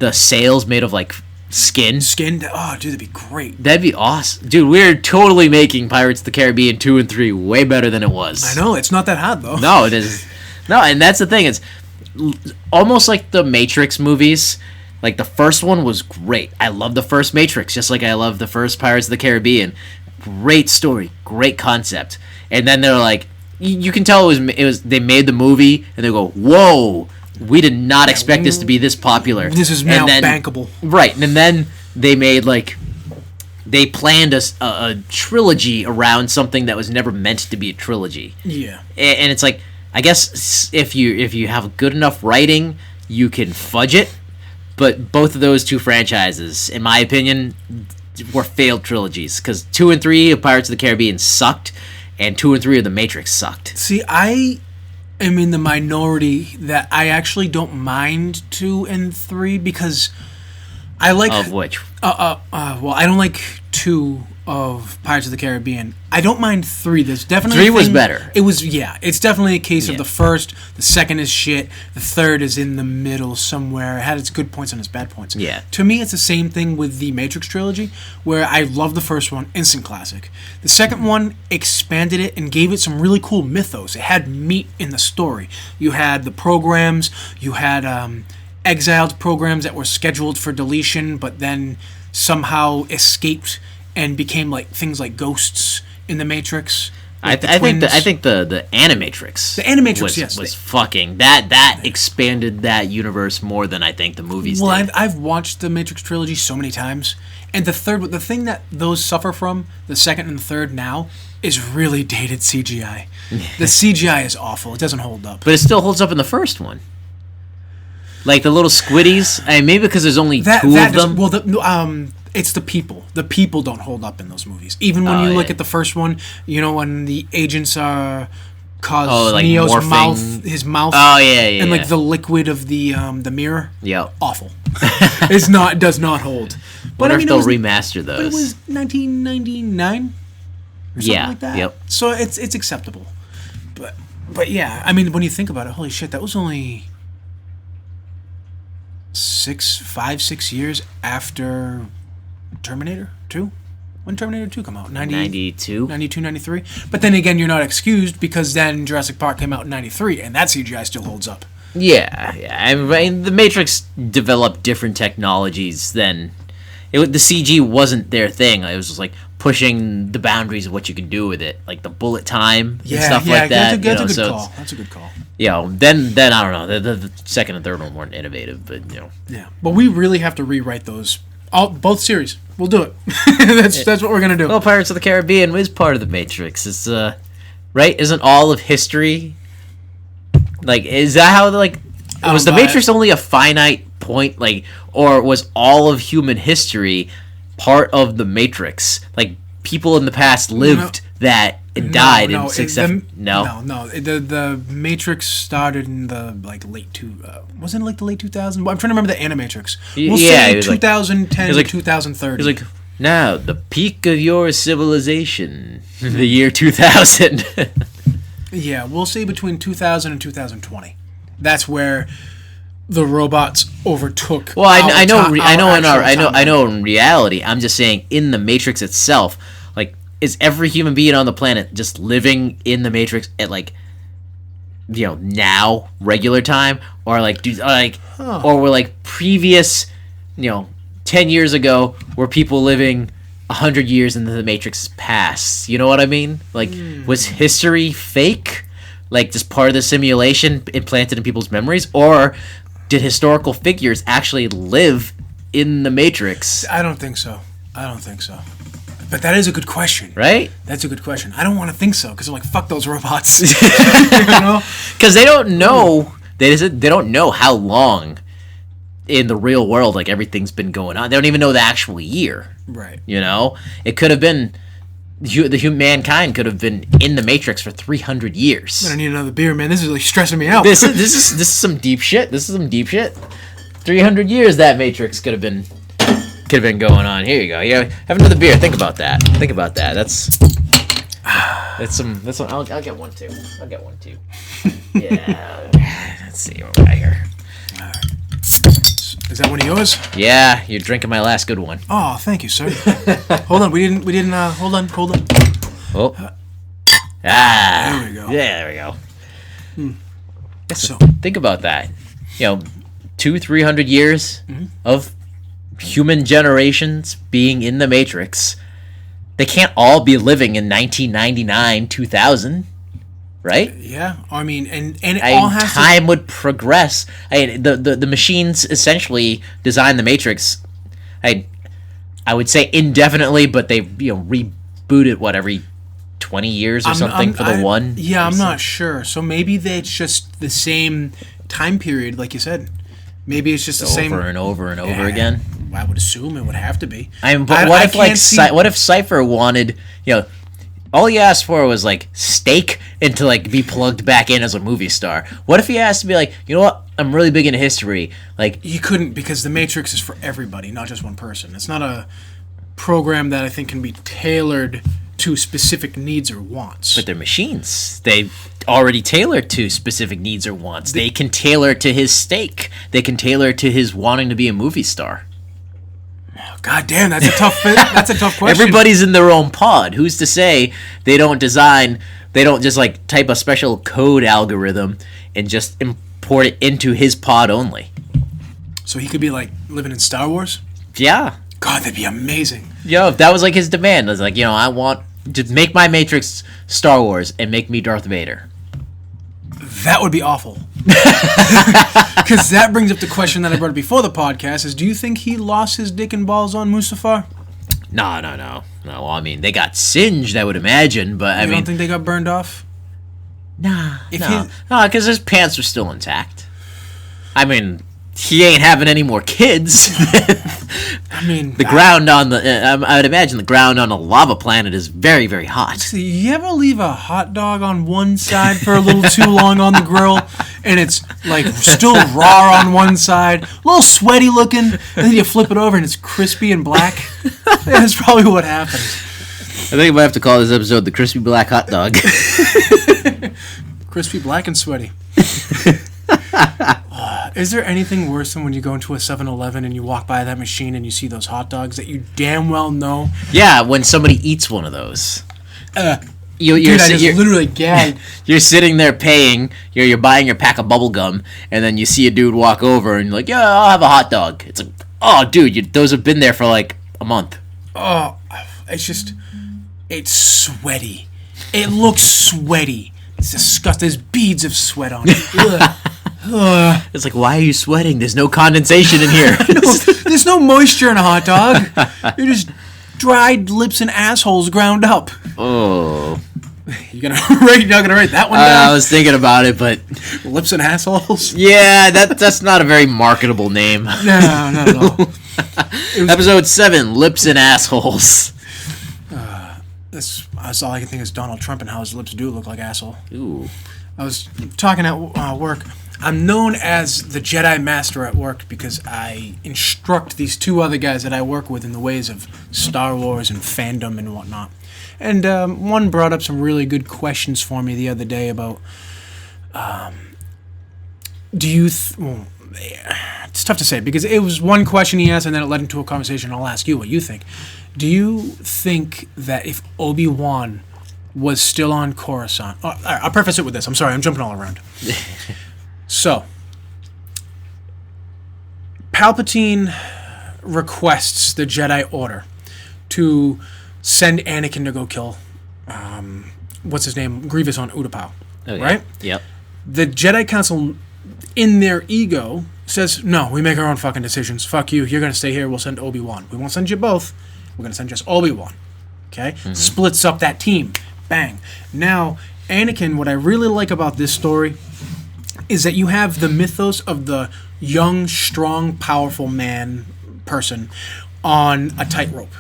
the sails made of like skin? Skin? Oh, dude, that'd be great. That'd be awesome, dude. We're totally making Pirates of the Caribbean 2 and 3 way better than it was. I know, it's not that hard though. No, it is. No, and that's the thing. It's almost like the Matrix movies. Like the first one was great. I love the first Matrix, just like I love the first Pirates of the Caribbean. Great story, great concept. And then they're like, you can tell it was they made the movie and they go, whoa, we did not expect this to be this popular. This is now bankable, right? And then they made like they planned a trilogy around something that was never meant to be a trilogy. Yeah, and it's like, I guess if you have good enough writing, you can fudge it. But both of those two franchises, in my opinion, were failed trilogies. Because 2 and 3 of Pirates of the Caribbean sucked, and 2 and 3 of The Matrix sucked. See, I am in the minority that I actually don't mind 2 and 3 because I like... Of which? Well, I don't like 2 of Pirates of the Caribbean. I don't mind 3. There's definitely 3 was better. It was, yeah. It's definitely a case of the first, the second is shit, the third is in the middle somewhere. It had its good points and its bad points. Yeah. To me, it's the same thing with the Matrix trilogy, where I love the first one, instant classic. The second one expanded it and gave it some really cool mythos. It had meat in the story. You had the programs, you had exiled programs that were scheduled for deletion, but then somehow escaped and became like things like ghosts in the Matrix. Like I think the Animatrix. The Animatrix, was fucking that expanded that universe more than I think the movies did. I've watched the Matrix trilogy so many times, and the thing that those suffer from, the second and the third now, is really dated CGI. The CGI is awful. It doesn't hold up. But it still holds up in the first one. Like the little squiddies. I mean, maybe because there's only two of them. It's the people. The people don't hold up in those movies. Even when you look at the first one, when the agents are cause like Neo's morphing. his mouth. Oh yeah. And like the liquid of the mirror. Yeah. Awful. Does not hold. But if they'll remaster those. But it was 1999 or something like that. Yep. So it's acceptable. But yeah, I mean, when you think about it, holy shit, that was only 6 years after Terminator 2? When Terminator 2 come out? 92? 92, 93? But then again, you're not excused because then Jurassic Park came out in 93, and that CGI still holds up. Yeah. I mean, the Matrix developed different technologies than... the CG wasn't their thing. It was just like pushing the boundaries of what you could do with it. Like the bullet time and stuff like that. That's a good call. That's a good call. Then I don't know. The second and third one weren't innovative, but Yeah, but we really have to rewrite those. Both series. We'll do it. That's what we're gonna do. Well, Pirates of the Caribbean is part of the Matrix. It's right? Isn't all of history like? Is that how was the Matrix only a finite point? Like, or was all of human history part of the Matrix? Like, people in the past lived that and died No. The Matrix started in the wasn't it like the late 2000s? I'm trying to remember the Animatrix. We'll say 2010 to 2030. It was like Now, the peak of your civilization, the year 2000. Yeah, we'll say between 2000 and 2020. That's where the robots overtook. Well, I know in reality. I'm just saying, in the Matrix itself, like, is every human being on the planet just living in the Matrix at like, now regular time, or like or were like previous, 10 years ago, were people living 100 years into the Matrix's past? You know what I mean? Like, was history fake? Like, just part of the simulation implanted in people's memories? Or did historical figures actually live in the Matrix? I don't think so. But that is a good question. Right? That's a good question. I don't want to think so, because I'm like, fuck those robots. Because they don't know. They don't know how long in the real world, like, everything's been going on. They don't even know the actual year. Right. It could have been mankind could have been in the Matrix for 300 years. I need another beer, man. This is like stressing me out. This is some deep shit. 300 years that Matrix could have been going on. Here you go. Yeah, have another beer. Think about that. That's some. I'll get one too. Yeah. Let's see what we got here. All right. Is that one of yours? Yeah, you're drinking my last good one. Oh, thank you, sir. Hold on, we didn't. Hold on. Oh. There we go. Yeah, there we go. So think about that. 200-300 years of human generations being in the Matrix. They can't all be living in 1999, 2000. Right? Yeah, I mean, and it all has time would progress. The machines essentially designed the Matrix. I would say indefinitely, but they reboot it every 20 years or something for the one. Yeah, I'm not sure. So maybe it's just the same time period, like you said. Maybe it's just the same over and over and over again. I would assume it would have to be. But what if Cypher wanted all he asked for was like steak and to like be plugged back in as a movie star? What if he asked to be like, you know what? I'm really big into history. Like, he couldn't, because the Matrix is for everybody, not just one person. It's not a program that I think can be tailored to specific needs or wants. But they're machines. They already tailor to specific needs or wants. They can tailor to his steak. They can tailor to his wanting to be a movie star. God damn, that's a tough question. Everybody's in their own pod. Who's to say they don't just like type a special code algorithm and just import it into his pod only? So he could be like living in Star Wars? Yeah. God, that'd be amazing. If that was like his demand, I was like, I want to make my Matrix Star Wars and make me Darth Vader. That would be awful. Because that brings up the question that I brought up before the podcast, is do you think he lost his dick and balls on Mustafar? No. I mean, they got singed, I would imagine, but I don't think they got burned off? No, because his pants are still intact. I mean, he ain't having any more kids. I mean, the ground on I would imagine the ground on a lava planet is very, very hot. You ever leave a hot dog on one side for a little too long on the grill, and it's like still raw on one side, a little sweaty looking, and then you flip it over and it's crispy and black? That's probably what happened. I think I might have to call this episode the Crispy Black Hot Dog. Crispy, black, and sweaty. Is there anything worse than when you go into a 7-Eleven and you walk by that machine and you see those hot dogs that you damn well know? Yeah, when somebody eats one of those. You're literally gagged. You're sitting there paying, you're buying your pack of bubble gum, and then you see a dude walk over and you're like, yeah, I'll have a hot dog. It's like, oh, dude, those have been there for like a month. Oh, it's sweaty. It looks sweaty. It's disgusting. There's beads of sweat on it. It's like, why are you sweating? There's no condensation in here. There's no moisture in a hot dog. You're just dried lips and assholes ground up. Oh. You're not gonna write that one down? I was thinking about it, but lips and assholes? Yeah, that's not a very marketable name. No, not at all. Episode 7, Lips and Assholes. That's all I can think is Donald Trump and how his lips do look like asshole. Ooh. I was talking at work. I'm known as the Jedi Master at work because I instruct these two other guys that I work with in the ways of Star Wars and fandom and whatnot. And one brought up some really good questions for me the other day about, well, it's tough to say because it was one question he asked and then it led into a conversation. I'll ask you what you think. Do you think that if Obi-Wan was still on Coruscant... all right, I'll preface it with this. I'm sorry, I'm jumping all around. So, Palpatine requests the Jedi Order to send Anakin to go kill, what's his name, Grievous on Utapau, right? Yep. The Jedi Council, in their ego, says, no, we make our own fucking decisions. Fuck you, you're going to stay here, we'll send Obi-Wan. We won't send you both, we're going to send just Obi-Wan. Okay? Mm-hmm. Splits up that team. Bang. Now, Anakin, what I really like about this story is that you have the mythos of the young, strong, powerful person on a tightrope.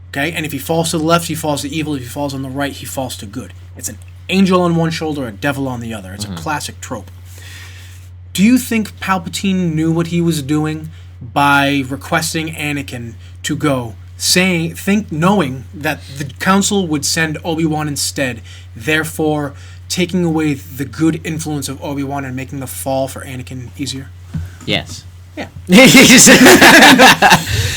Okay? And if he falls to the left, he falls to evil. If he falls on the right, he falls to good. It's an angel on one shoulder, a devil on the other. It's a classic trope. Do you think Palpatine knew what he was doing by requesting Anakin to go, knowing that the Council would send Obi-Wan instead, therefore taking away the good influence of Obi-Wan and making the fall for Anakin easier? Yes. Yeah. Yeah,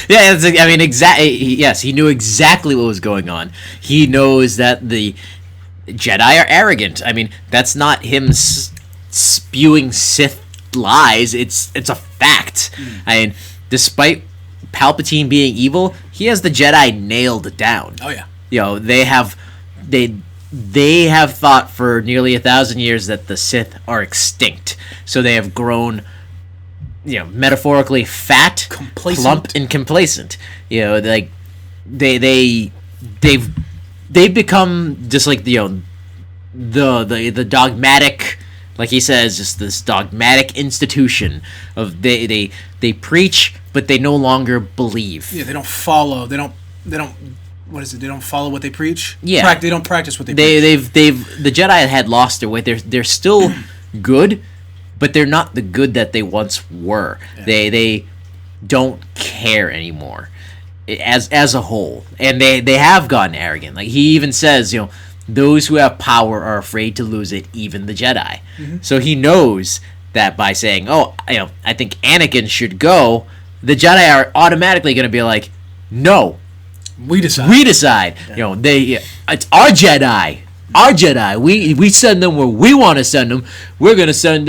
I mean, exactly. Yes, he knew exactly what was going on. He knows that the Jedi are arrogant. I mean, that's not him spewing Sith lies. It's a fact. I mean, despite Palpatine being evil, he has the Jedi nailed down. Oh yeah. You know, they have thought for nearly 1,000 years that the Sith are extinct. So they have grown, you know, metaphorically fat, plump, and complacent. You know, like they've become just like, you know, the dogmatic, like he says, just this dogmatic institution of they preach, but they no longer believe. Yeah, they don't follow. They don't. What is it? They don't follow what they preach. Yeah, they don't practice what they preach. The Jedi had lost their way. They're still good, but they're not the good that they once were. Yeah. They don't care anymore as a whole, and they have gotten arrogant. Like he even says, you know, those who have power are afraid to lose it, even the Jedi. Mm-hmm. So he knows that by saying, oh, you know, I think Anakin should go, the Jedi are automatically going to be like, no, we decide. Yeah. You know, it's our Jedi. Our Jedi. We send them where we want to send them. We're going to send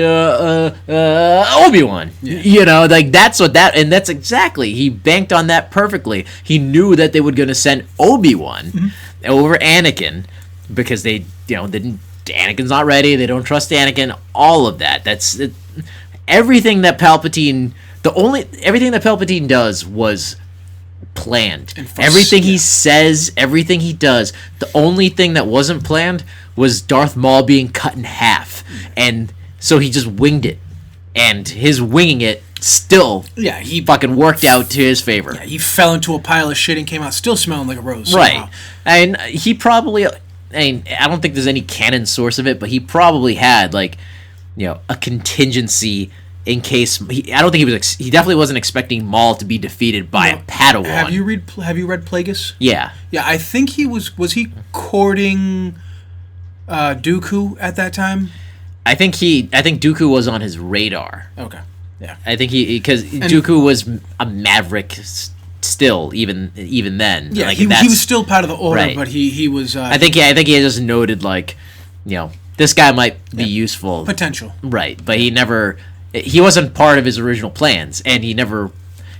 Obi-Wan. Yeah. You know, like that's that's exactly, he banked on that perfectly. He knew that they were going to send Obi-Wan over Anakin because Anakin's not ready. They don't trust Anakin. All of that. That's it. Everything that Palpatine does was planned. Everything he says, everything he does, the only thing that wasn't planned was Darth Maul being cut in half. And so he just winged it. And his winging it still he fucking worked out to his favor. Yeah, he fell into a pile of shit and came out still smelling like a rose. Right. Somehow. And he probably, I don't think there's any canon source of it, but he probably had, like, you know, a contingency in case he definitely wasn't expecting Maul to be defeated by a Padawan. Have you read Plagueis? Yeah. Yeah, I think he was he courting Dooku at that time? I think Dooku was on his radar. Okay. Yeah. I think because Dooku was a maverick still even then. Yeah, like, he was still part of the Order, right. But he was I think he just noted, like, you know, this guy might be useful. Potential. Right, but he wasn't part of his original plans, and he never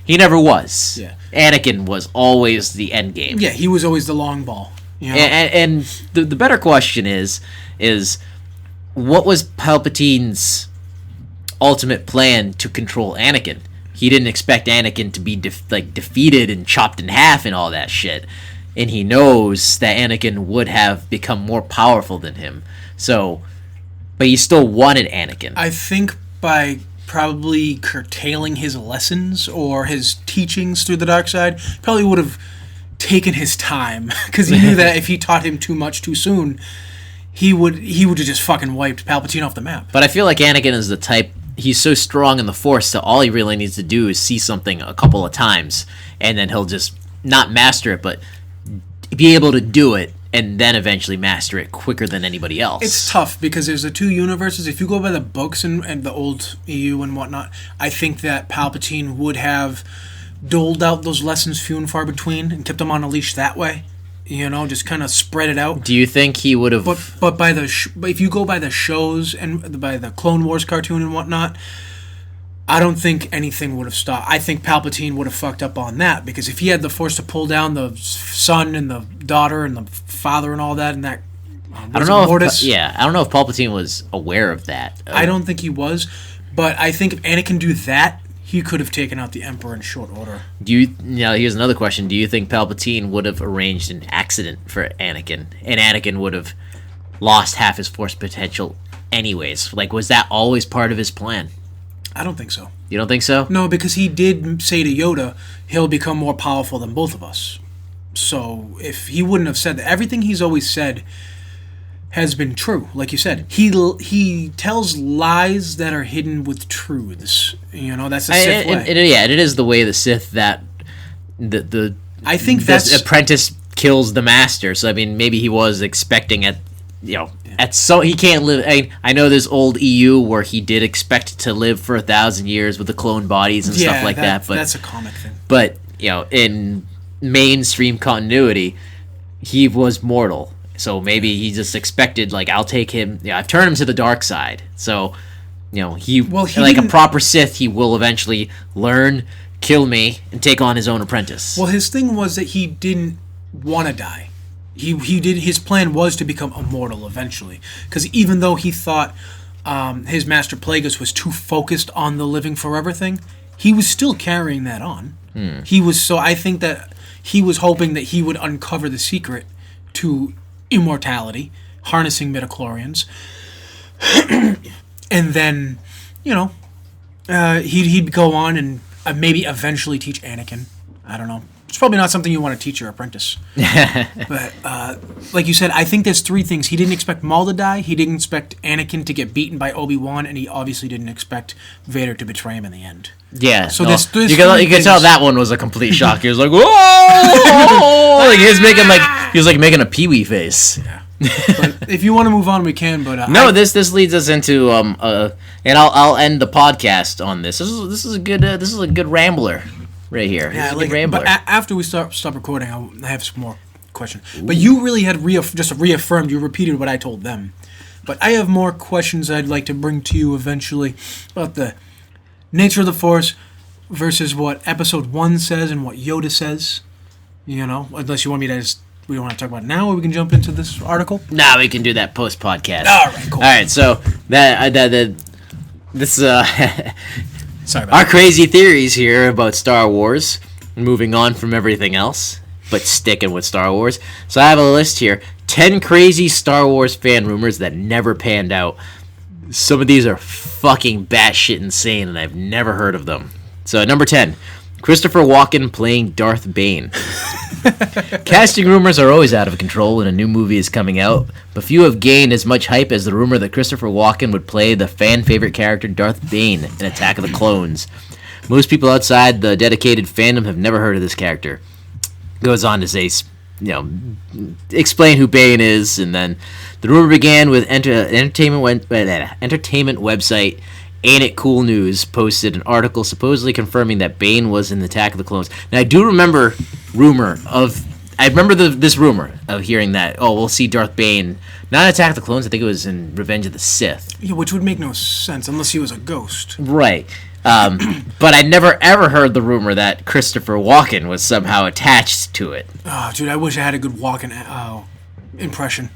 was. Yeah. Anakin was always the end game. Yeah, he was always the long ball. You know? And the better question is what was Palpatine's ultimate plan to control Anakin? He didn't expect Anakin to be defeated and chopped in half and all that shit. And he knows that Anakin would have become more powerful than him. So, but he still wanted Anakin. I think by probably curtailing his lessons or his teachings through the dark side, probably would have taken his time, because he knew that if he taught him too much too soon, he would have just fucking wiped Palpatine off the map. But I feel like Anakin is the type, he's so strong in the Force that all he really needs to do is see something a couple of times, and then he'll just not master it, but be able to do it, and then eventually master it quicker than anybody else. It's tough because there's the two universes. If you go by the books and the old EU and whatnot, I think that Palpatine would have doled out those lessons few and far between and kept them on a leash that way. You know, just kind of spread it out. Do you think he would have... But by if you go by the shows and by the Clone Wars cartoon and whatnot, I don't think anything would have stopped. I think Palpatine would have fucked up on that, because if he had the Force to pull down the son and the daughter and the father and all that, and that... I don't know if Palpatine was aware of that. I don't think he was, but I think if Anakin do that, he could have taken out the Emperor in short order. Here's another question. Do you think Palpatine would have arranged an accident for Anakin, and Anakin would have lost half his Force potential anyways? Like, was that always part of his plan? I don't think so. You don't think so? No, because he did say to Yoda, he'll become more powerful than both of us. So if he wouldn't have said that, everything he's always said has been true. Like you said, he tells lies that are hidden with truths. You know, that's the Sith way. It is the way of the Sith that the I think that's the apprentice kills the master. So I mean, maybe he was expecting he can't live. I know there's old EU where he did expect to live for 1,000 years with the clone bodies and stuff like that. But that's a comic thing. But in mainstream continuity, he was mortal. So maybe he just expected, like, I'll take him. Yeah, I've turned him to the dark side. So, he like a proper Sith, he will eventually learn, kill me, and take on his own apprentice. Well, his thing was that he didn't want to die. His plan was to become immortal eventually, because even though he thought his master Plagueis was too focused on the living forever thing, he was still carrying that on. I think that he was hoping that he would uncover the secret to immortality, harnessing midichlorians, and then he'd go on and maybe eventually teach Anakin. I don't know. It's probably not something you want to teach your apprentice. But like you said, I think there's three things. He didn't expect Maul to die. He didn't expect Anakin to get beaten by Obi-Wan, and he obviously didn't expect Vader to betray him in the end. Yeah. So you could tell that one was a complete shock. He was like, whoa! Like he was making a Pee-wee face. Yeah. But if you want to move on, we can. But this leads us into and I'll end the podcast on this. This is a good rambler. Right here. Yeah, but after we stop recording, I have some more questions. Ooh. But you really had just reaffirmed, you repeated what I told them. But I have more questions I'd like to bring to you eventually about the nature of the Force versus what Episode 1 says and what Yoda says. Unless you want me to we don't want to talk about it now, or we can jump into this article? Nah, we can do that post-podcast. All right, cool. All right, so this Sorry about our that. crazy theories here about Star Wars, moving on from everything else, but sticking with Star Wars. So I have a list here. 10 crazy Star Wars fan rumors that never panned out. Some of these are fucking batshit insane, and I've never heard of them. So number 10, Christopher Walken playing Darth Bane. Casting rumors are always out of control when a new movie is coming out, but few have gained as much hype as the rumor that Christopher Walken would play the fan-favorite character Darth Bane in Attack of the Clones. Most people outside the dedicated fandom have never heard of this character. Goes on to say, explain who Bane is, and then the rumor began with entertainment website Ain't It Cool News posted an article supposedly confirming that Bane was in the Attack of the Clones. Now, I do remember this rumor of hearing that, we'll see Darth Bane, not in Attack of the Clones, I think it was in Revenge of the Sith. Yeah, which would make no sense unless he was a ghost. Right. But I never ever heard the rumor that Christopher Walken was somehow attached to it. Oh, dude, I wish I had a good Walken impression.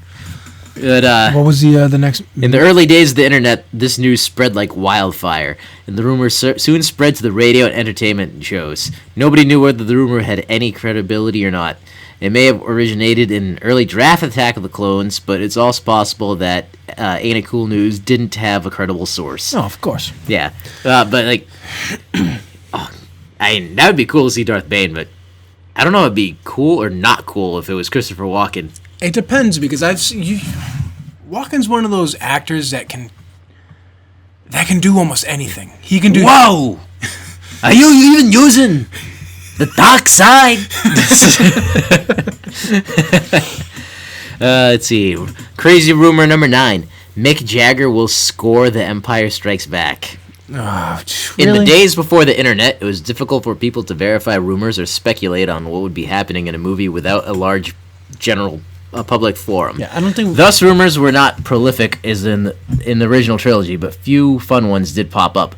But, what was the next? In the early days of the internet, this news spread like wildfire, and the rumor soon spread to the radio and entertainment shows. Nobody knew whether the rumor had any credibility or not. It may have originated in an early draft Attack of the Clones, but it's also possible that Ain't It Cool News didn't have a credible source. No, of course. Yeah, but that would be cool to see Darth Bane, but I don't know if it'd be cool or not cool if it was Christopher Walken. It depends, because Walken's one of those actors that can that can do almost anything. He can do. Whoa! Are you even using the dark side? Let's see. Crazy rumor number 9. Mick Jagger will score The Empire Strikes Back. Really? In the days before the internet, it was difficult for people to verify rumors or speculate on what would be happening in a movie without a large general public forum. Yeah, I don't think. Thus, rumors were not prolific as in the original trilogy, but few fun ones did pop up.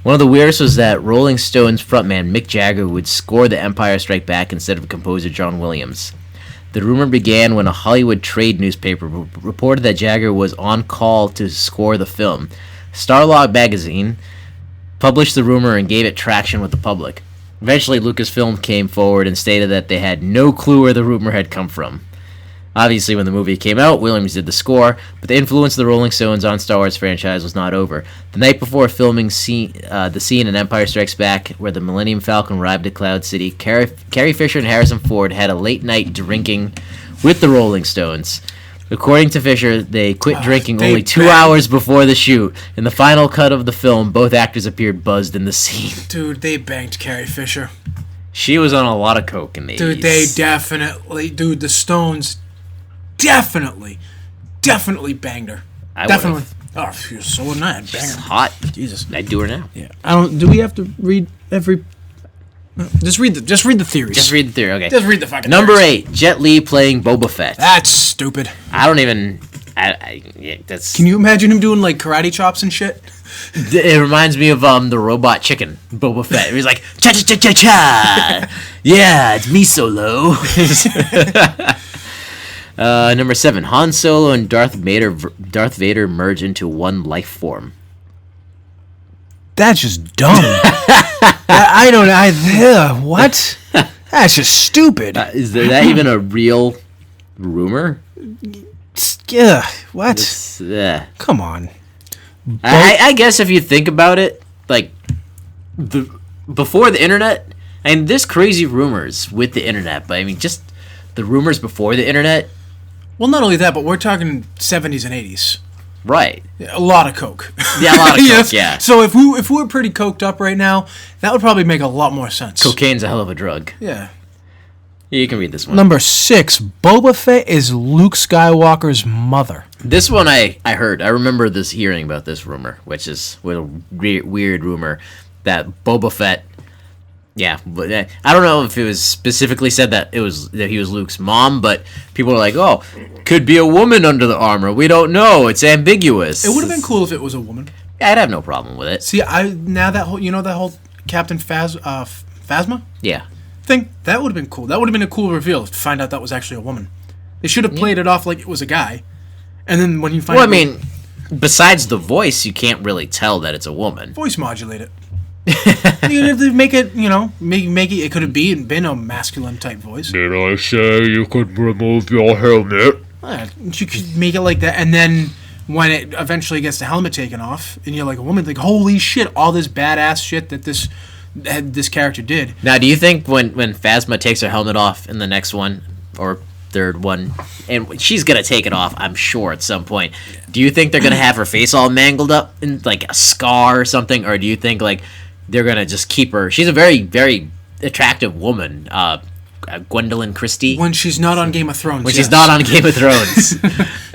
One of the weirdest was that Rolling Stones frontman Mick Jagger would score The Empire Strikes Back instead of composer John Williams. The rumor began when a Hollywood trade newspaper reported that Jagger was on call to score the film. Starlog magazine published the rumor and gave it traction with the public. Eventually, Lucasfilm came forward and stated that they had no clue where the rumor had come from. Obviously, when the movie came out, Williams did the score, but the influence of the Rolling Stones on Star Wars franchise was not over. The night before filming the scene in Empire Strikes Back, where the Millennium Falcon arrived at Cloud City, Carrie Fisher and Harrison Ford had a late night drinking with the Rolling Stones. According to Fisher, they quit drinking only 2 hours before the shoot. In the final cut of the film, both actors appeared buzzed in the scene. Dude, they banked Carrie Fisher. She was on a lot of coke in the 80s. Dude, they definitely... Dude, the Stones definitely banged her. I definitely. would've. Oh, so wouldn't I? I'd bang She's her. hot. Jesus. I'd do her now. Yeah. I don't... Do we have to read every... Just read the theories. Just read the theory, okay. Just read the fucking Number theories. 8, Jet Li playing Boba Fett. That's stupid. I don't even... that's... Can you imagine him doing, like, karate chops and shit? It reminds me of the robot chicken, Boba Fett. He's like, cha-cha-cha-cha-cha! Yeah, it's me, Solo. Number 7, Han Solo and Darth Vader merge into one life form. That's just dumb. I don't know. What? That's just stupid. Is that even a real rumor? Yeah. What? Come on. I guess if you think about it, like, before the internet, and there's crazy rumors with the internet, but I mean, just the rumors before the internet. Well, not only that, but we're talking 70s and 80s. Right. A lot of coke. Yeah, a lot of coke, Yes. yeah. So if we were pretty coked up right now, that would probably make a lot more sense. Cocaine's a hell of a drug. Yeah. Yeah, you can read this one. Number 6, Boba Fett is Luke Skywalker's mother. This one I heard. I remember hearing about this rumor, which is a weird rumor that Boba Fett. Yeah, but I don't know if it was specifically said that he was Luke's mom, but people were like, "Oh, could be a woman under the armor. We don't know. It's ambiguous." It would have been cool if it was a woman. I'd have no problem with it. See, that whole Captain Phasma Yeah. thing, that would have been cool. That would have been a cool reveal to find out that was actually a woman. They should have played it off like it was a guy, and then when you find Well, I mean, besides the voice, you can't really tell that it's a woman. voice modulate it. Even if they make it, make it. It could have been a masculine type voice. Did I say you could remove your helmet? You could make it like that, and then when it eventually gets the helmet taken off, and you're like a woman, like holy shit, all this badass shit that this character did. Now, do you think when Phasma takes her helmet off in the next one or third one, and she's gonna take it off, I'm sure at some point. Do you think they're gonna have her face all mangled up in like a scar or something, or do you think like they're gonna just keep her? She's a very, very attractive woman, Gwendolyn Christie. When she's not on Game of Thrones. When she's not on Game of Thrones,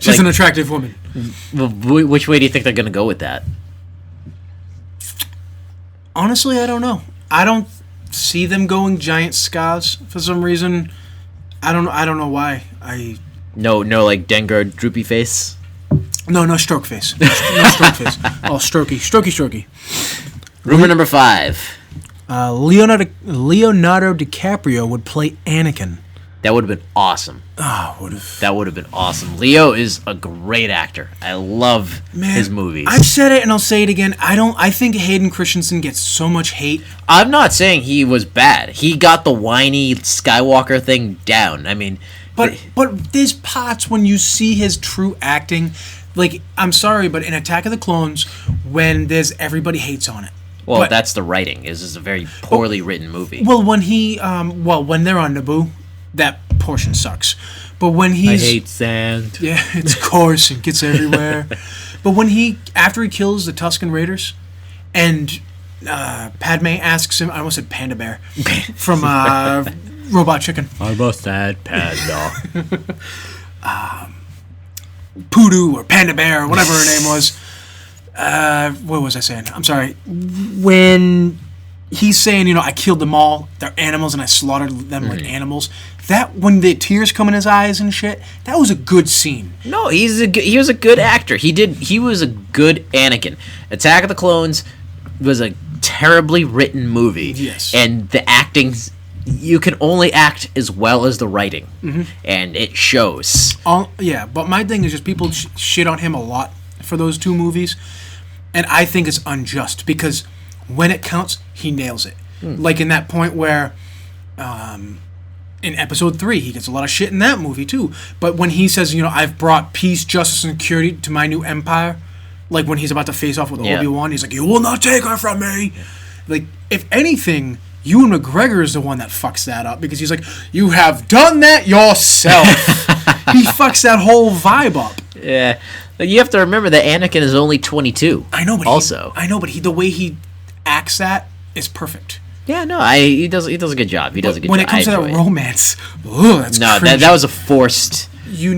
she's an attractive woman. Which way do you think they're gonna go with that? Honestly, I don't know. I don't see them going giant scars for some reason. I don't know why. No, like Dengar droopy face. No stroke face. No stroke face. Oh, strokey. Rumor number 5. Leonardo DiCaprio would play Anakin. That would have been awesome. That would have been awesome. Leo is a great actor. I love his movies. I've said it and I'll say it again. I think Hayden Christensen gets so much hate. I'm not saying he was bad. He got the whiny Skywalker thing down. I mean, but there's parts when you see his true acting. Like, I'm sorry, but in Attack of the Clones, when there's everybody hates on it. Well, that's the writing. This is a very poorly written movie. Well, when when they're on Naboo, that portion sucks. But when he's... I hate sand. Yeah, it's coarse and gets everywhere. But after he kills the Tusken Raiders, and Padme asks him, I almost said Panda Bear from Robot Chicken. I must add Panda. Poodoo or Panda Bear or whatever her name was. What was I saying? I'm sorry. When he's saying, I killed them all. They're animals, and I slaughtered them like animals. That when the tears come in his eyes and shit, that was a good scene. No, he was a good actor. He was a good Anakin. Attack of the Clones was a terribly written movie. Yes. And the acting, you can only act as well as the writing, and it shows. But my thing is just people shit on him a lot for those two movies, and I think it's unjust because when it counts, he nails it. Like in that point where, in Episode 3, he gets a lot of shit in that movie too. But when he says, I've brought peace, justice, and security to my new empire, like when he's about to face off with Obi-Wan, he's like, "You will not take her from me." Like, if anything, Ewan McGregor is the one that fucks that up because he's like, "You have done that yourself." He fucks that whole vibe up. Yeah, like, you have to remember that Anakin is only 22. I know, but the way he acts that is perfect. Yeah, no, he does a good job. He does a good job. When it comes to that romance, that's cringe. that was a forced,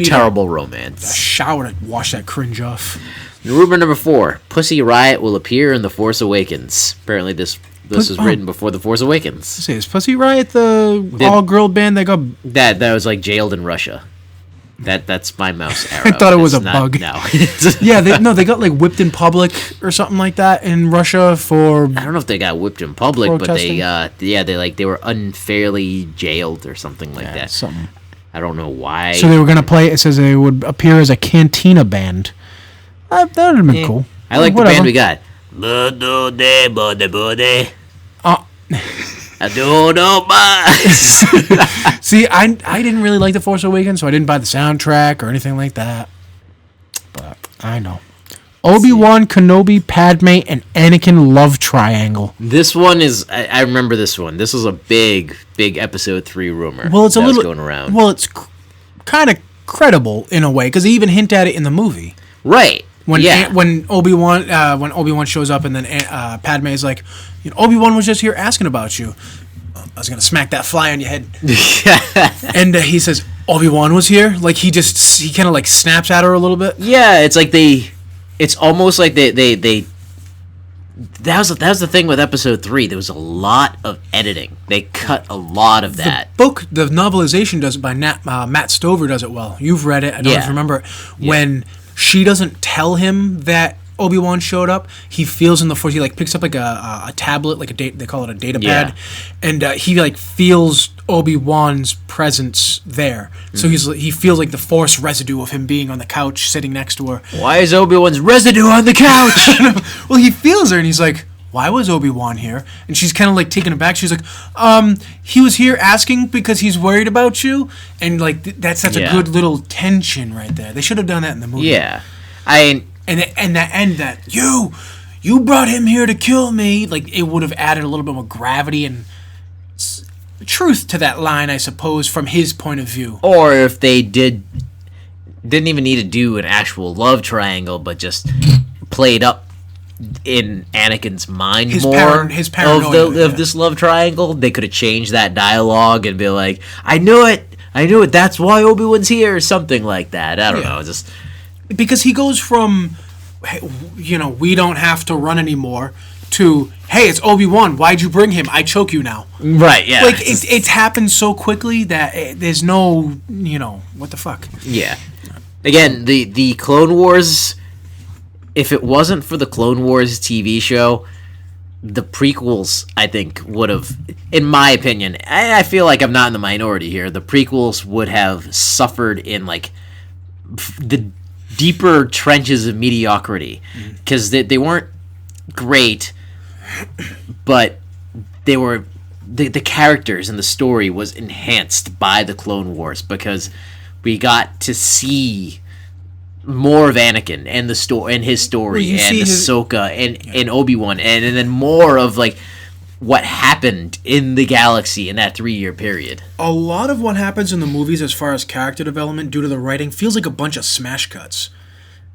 terrible romance. A shower to wash that cringe off. Rumor number 4: Pussy Riot will appear in The Force Awakens. Apparently, this was written before The Force Awakens. Is Pussy Riot the all-girl band that got that was like jailed in Russia? That's my mouse arrow. I thought it was a bug. No. Yeah, they got like whipped in public or something like that in Russia for. I don't know if they got whipped in public, protesting. but they were unfairly jailed or something like that. Something. I don't know why. So they were gonna play. It says they would appear as a cantina band. That would have been cool. I like the band we got. Bode. I don't know much. See, I didn't really like The Force Awakens, so I didn't buy the soundtrack or anything like that. But I know. Obi-Wan, Kenobi, Padme, and Anakin love triangle. This one is... I remember this one. This was a big Episode 3 rumor. Well, it's a little... going around. Well, it's kind of credible in a way, because they even hint at it in the movie. Right. When Obi-Wan shows up and then Padme is like, Obi-Wan was just here asking about you. I was going to smack that fly on your head. And he says, Obi-Wan was here? Like, he kind of like snaps at her a little bit. Yeah, it's like it's almost like they that was the thing with Episode 3. There was a lot of editing. They cut a lot of that. The novelization does it by Matt Stover does it well. You've read it. I don't know if you remember it. When she doesn't tell him that Obi-Wan showed up, he feels in the Force. He like picks up like a tablet, like they call it a data pad, and he like feels Obi-Wan's presence there. So he feels like the Force residue of him being on the couch, sitting next to her. Why is Obi-Wan's residue on the couch? Well, he feels her, and he's like, "Why was Obi-Wan here?" And she's kind of like taken aback. She's like, he was here asking because he's worried about you." And like that's such a good little tension right there. They should have done that in the movie. Yeah, And that end that you brought him here to kill me, like it would have added a little bit more gravity and truth to that line, I suppose, from his point of view. Or if they didn't even need to do an actual love triangle, but just played up in Anakin's mind His more paranoia, of this love triangle, they could have changed that dialogue and be like, I knew it, that's why Obi-Wan's here, or something like that. I don't know, just... Because he goes from, we don't have to run anymore, to, hey, it's Obi-Wan, why'd you bring him? I choke you now. Right, yeah. Like, it's happened so quickly that there's no, what the fuck? Yeah. Again, the Clone Wars, if it wasn't for the Clone Wars TV show, the prequels, I think, would have, in my opinion, I feel like I'm not in the minority here, the prequels would have suffered in, like, the deeper trenches of mediocrity, because they weren't great, but they were the characters and the story was enhanced by the Clone Wars, because we got to see more of Anakin and his story and Ahsoka and Obi-Wan and then more of like what happened in the galaxy in that 3-year period. A lot of what happens in the movies as far as character development due to the writing feels like a bunch of smash cuts.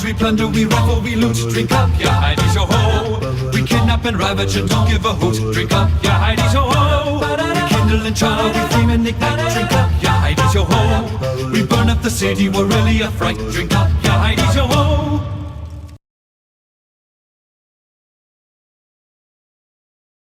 pillage, we plunder, we rifle, we loot. Drink up, ya Heidi ho ho. We kidnap and ravage and don't give a hoot. Drink up, ya Heidi ho ho. We kindle and char, we flame and ignite. Drink up, ya Heidi ho ho. We burn up the city, we're really a fright. Drink up, ya Heidi ho ho.